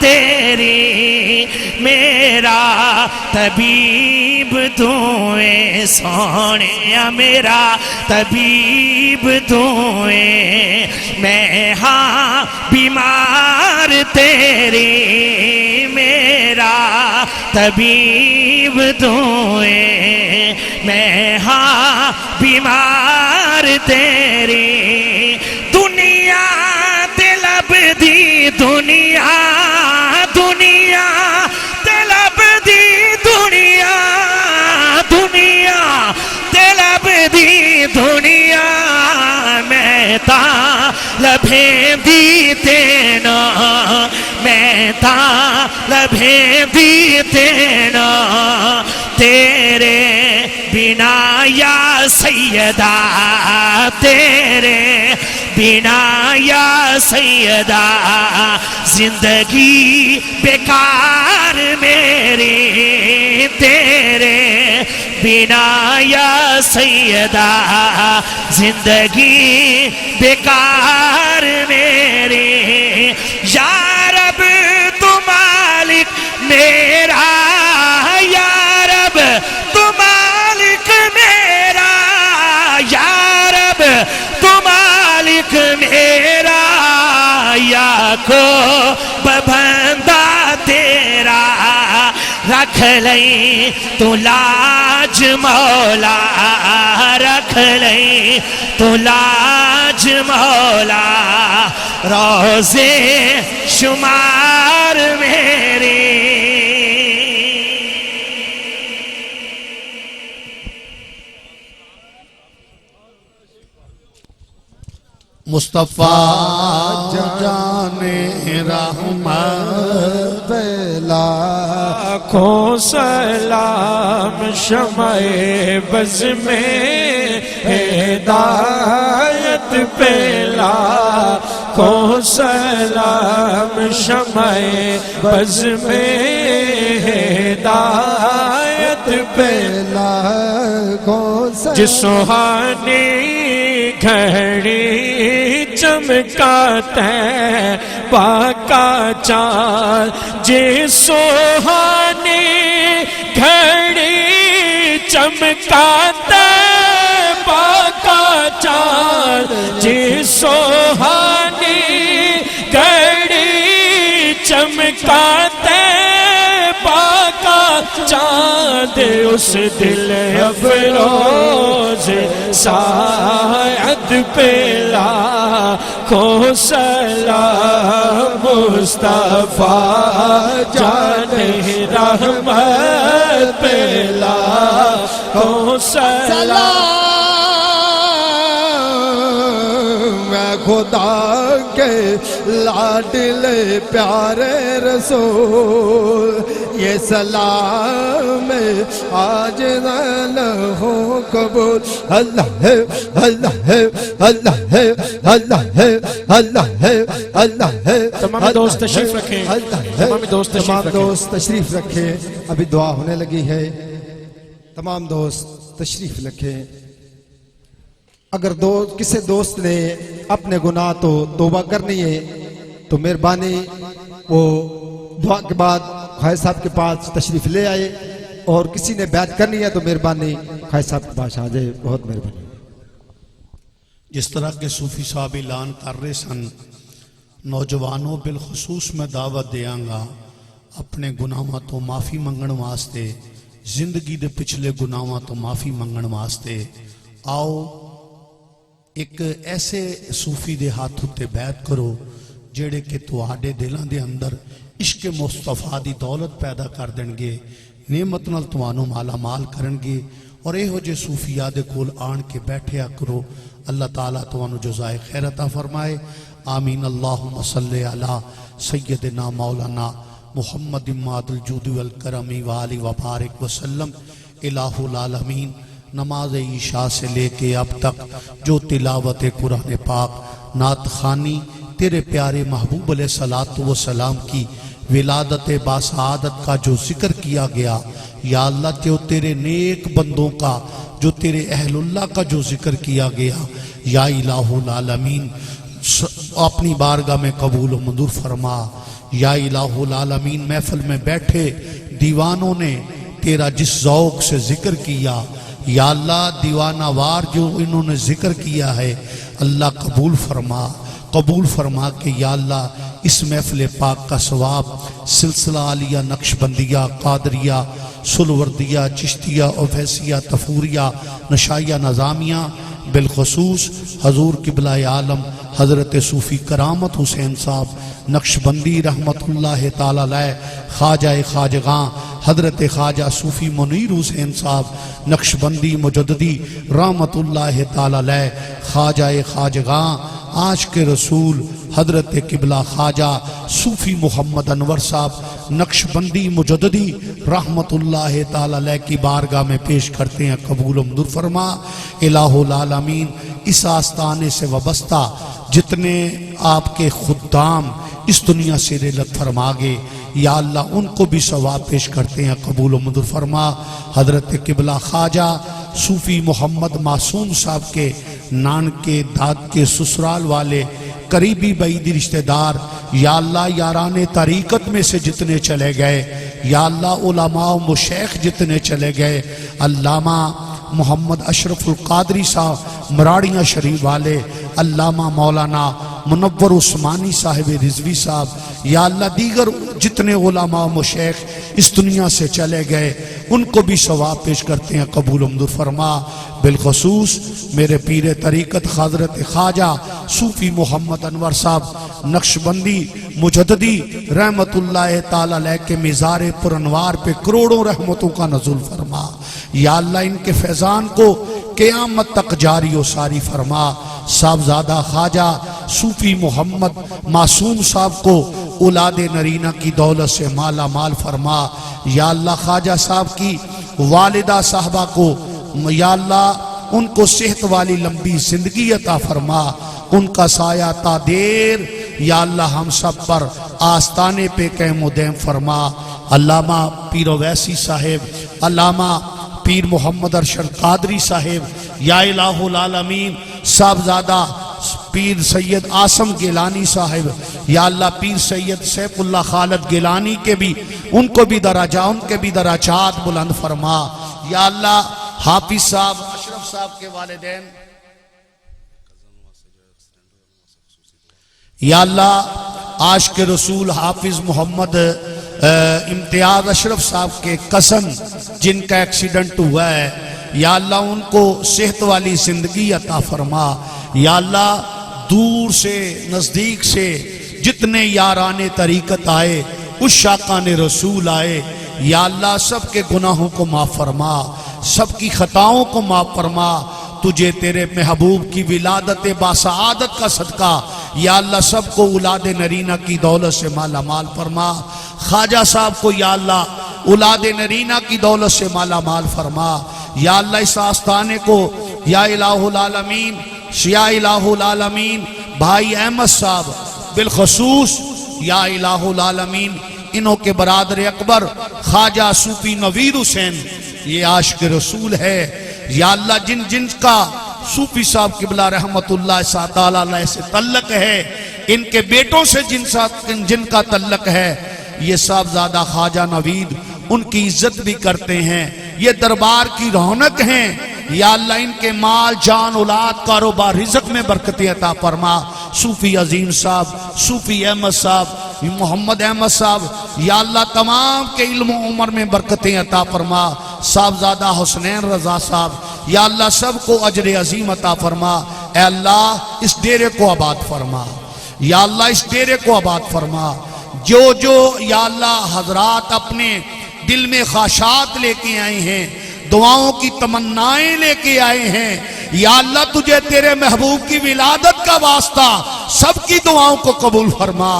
تیری میرا طبیب تو اے سونے میرا طبیب تو اے میں ہاں بیمار تیری میرا طبیب تو اے میں ہاں بیمار تیری دنیا دلب دی دنیا دنیا دلب دی دنیا دنیا دلب دی دنیا میں تا لبھیں دی تینا میں تا لبھیں دی تینا تیرے بنا یا سیدہ تیرے بنا یا سیدہ زندگی بیکار میری تیرے بنا یا سیدہ زندگی بیکار میری یا رب تو مالک میرا یا رب تو مالک میرا یا رب تو مالک میرا یا کو ببندہ تیرا رکھ لیں تو لاج مولا رکھ لیں تو لاج مولا روزے شمار میری مصطفیٰ جان رحمت لاکھوں سلام شمع بز میں ہدایت پہ لاکھوں سلام شمع بز میں ہدایت پہ جس سہانی گھڑی چمکاتا ہے پاکا چاند جس سہانی گھڑی چمکاتا ہے پاکا چاند جس سہانی گھڑی چمکاتا ہے پاکا چاند اس دل افروز ساعد پہ لاکھوں سلام مصطفیٰ جان رحمت پہ لاکھوں سلام خدا کے لاڈلے پیارے رسول یہ سلام آج نہ ہو قبول اللہ ہے اللہ ہے اللہ ہے اللہ ہے اللہ ہے اللہ ہے تمام دوست تشریف رکھیں تمام دوست تشریف رکھیں ابھی دعا ہونے لگی ہے تمام دوست تشریف رکھیں اگر کسی دوست نے اپنے گناہ تو توبہ کرنی ہے تو مہربانی وہ دعا کے بعد خواجہ صاحب کے پاس تشریف لے آئے اور کسی نے بیعت کرنی ہے تو مہربانی خواجہ صاحب کے پاس آ جائے بہت مہربانی جس طرح کے صوفی صاحب اعلان کر رہے سن نوجوانوں بالخصوص میں دعوت دیاں گا اپنے گناہاں تو معافی منگن واسطے زندگی دے پچھلے گناہاں تو معافی منگن واسطے آؤ ایک ایسے صوفی دے ہاتھ تے بیعت کرو جڑے کہ تواڈے دلاں دے اندر عشق مصطفیٰ دی دولت پیدا کر دیں گے نعمت نال توانوں مالا مال کرن گے اور اے ہو جے صوفیاء دے کول آن کے بیٹھیا کرو اللہ تعالیٰ توانوں جزائے خیر عطا فرمائے آمین اللہم صلی علی سیدنا مولانا محمد ماد الجود والکرم وآلہ وبارک وسلم الہ العالمین نماز عشاء سے لے کے اب تک جو تلاوت قرآن پاک نعت خوانی تیرے پیارے محبوب علیہ السلام کی ولادت باسعادت کا جو ذکر کیا گیا یا اللہ تیرے نیک بندوں کا جو تیرے اہل اللہ کا جو ذکر کیا گیا یا الہ العالمین اپنی بارگاہ میں قبول و منظور فرما یا الہ العالمین محفل میں بیٹھے دیوانوں نے تیرا جس ذوق سے ذکر کیا، یا اللہ دیوانہ وار جو انہوں نے ذکر کیا ہے اللہ قبول فرما کہ یا اللہ اس محفل پاک کا ثواب سلسلہ عالیہ نقشبندیہ قادریہ سلوردیہ چشتیہ اویسیہ تفوریہ نشائیہ نظامیہ بالخصوص حضور قبلہ عالم حضرت صوفی کرامت حسین صاحب نقشبندی رحمت اللہ تعالی علیہ خواجہ خواجگاں حضرت خواجہ صوفی منیر حسین صاحب نقشبندی مجددی رحمت اللہ تعالی علیہ خواجہ خواجگاں عاشق رسول حضرت قبلہ خواجہ صوفی محمد انور صاحب نقشبندی مجددی رحمت اللہ تعالی علیہ کی بارگاہ میں پیش کرتے ہیں، قبول و منظور فرما۔ الہ العالمین اس آستانے سے وابستہ جتنے آپ کے خدام اس دنیا سے رحلت فرما گے یا اللہ ان کو بھی ثواب پیش کرتے ہیں، قبول و منظور فرما۔ حضرت قبلہ خواجہ صوفی محمد معصوم صاحب کے نان کے داد کے سسرال والے قریبی بعیدی رشتہ دار یا اللہ یاران طریقت میں سے جتنے چلے گئے، یا اللہ علماء و مشیخ جتنے چلے گئے، علامہ محمد اشرف القادری صاحب مراڑیاں شریف والے، علامہ مولانا منور عثمانی صاحب رضوی صاحب، یا اللہ دیگر جتنے علماء و مشیخ اس دنیا سے چلے گئے ان کو بھی ثواب پیش کرتے ہیں، قبول و منظور فرما۔ بالخصوص میرے پیر طریقت حضرت خواجہ صوفی محمد انور صاحب نقشبندی مجددی رحمت اللہ تعالی علیہ کے مزار پر انوار پہ کروڑوں رحمتوں کا نزول فرما، یا اللہ ان کے فیضان کو قیامت تک جاری و ساری فرما۔ صاحبزادہ خواجہ صوفی محمد معصوم صاحب کو اولاد نرینہ کی دولت سے مالا مال فرما، یا اللہ خواجہ صاحب کی والدہ صاحبہ کو یا اللہ ان کو صحت والی لمبی زندگی عطا فرما، ان کا سایہ تا دیر یا اللہ ہم سب پر آستانے پہ قائم و دائم فرما۔ علامہ پیر اویسی صاحب، علامہ پیر محمد ارشد قادری صاحب، یا الہ العالمین صاحبزادہ پیر سید آسم گیلانی صاحب، یا اللہ پیر سید سیف اللہ خالد گیلانی کے بھی ان کے بھی درجات بلند فرما، یا اللہ حافظ صاحب اشرف صاحب کے والدین، یا اللہ عاشق رسول حافظ محمد امتیاز اشرف صاحب کے قسم جن کا ایکسیڈنٹ ہوا ہے، یا اللہ ان کو صحت والی زندگی عطا فرما، یا اللہ دور سے نزدیک سے جتنے یاران طریقت آئے اس شاقان رسول آئے، یا اللہ سب کے گناہوں کو معاف فرما، سب کی خطاؤں کو معاف فرما۔ تجھے تیرے محبوب کی ولادت باسعادت کا صدقہ یا اللہ سب کو اولاد نرینہ کی دولت سے مالا مال فرما۔ خواجہ صاحب کو یا اللہ اولاد نرینہ کی دولت سے مالا مال فرما، یا اللہ اس آستانے کو یا الہ العالمین یا الہ العالمین بھائی احمد صاحب بالخصوص یا الہ العالمین انہوں کے برادر اکبر خواجہ صوفی نویر حسین یہ عاشق رسول ہے، یا اللہ جن کا صوفی صاحب قبلہ رحمت اللہ تعالی علیہ سے تعلق ہے، ان کے بیٹوں سے جن کا تعلق ہے، یہ صاحبزادہ خواجہ نوید ان کی عزت بھی کرتے ہیں، یہ دربار کی رونق ہیں، یا اللہ ان کے مال جان اولاد کاروبار رزق میں برکت عطا فرما۔ صوفی عظیم صاحب، صوفی احمد صاحب، محمد احمد صاحب، یا اللہ تمام کے علم و عمر میں برکتیں عطا فرما۔ صاحبزادہ حسنین رضا صاحب، یا اللہ سب کو اجر عظیم عطا فرما۔ اے اللہ اس ڈیرے کو آباد فرما، یا اللہ اس ڈیرے کو آباد فرما۔ جو یا اللہ حضرات اپنے دل میں خواہشات لے کے آئے ہیں، دعاؤں کی تمنائیں لے کے آئے ہیں، یا اللہ تجھے تیرے محبوب کی ولادت کا واسطہ سب کی دعاؤں کو قبول فرما،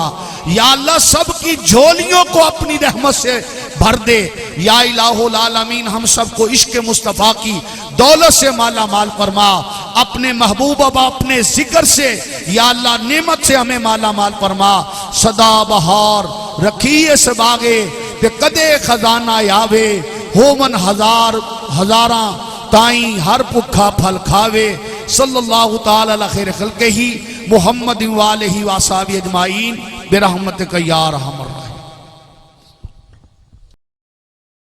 یا اللہ سب کی جھولیوں کو اپنی رحمت سے بھر دے۔ یا الہ العالمین ہم سب کو عشق مصطفیٰ کی دولت سے مالا مال فرما، اپنے محبوب اب اپنے ذکر سے یا اللہ نعمت سے ہمیں مالا مال فرما۔ صدا بہار رکھیے سباگے کہ کدے خزانہ یاوے، ہو من ہزاراں تائیں ہر پکھا پھل کھاوے۔ صلی اللہ تعالی علیہ خیر خلقہ محمد و آلہ و اصحابہ اجمعین۔ برحمتک یا ارحم الراحمین.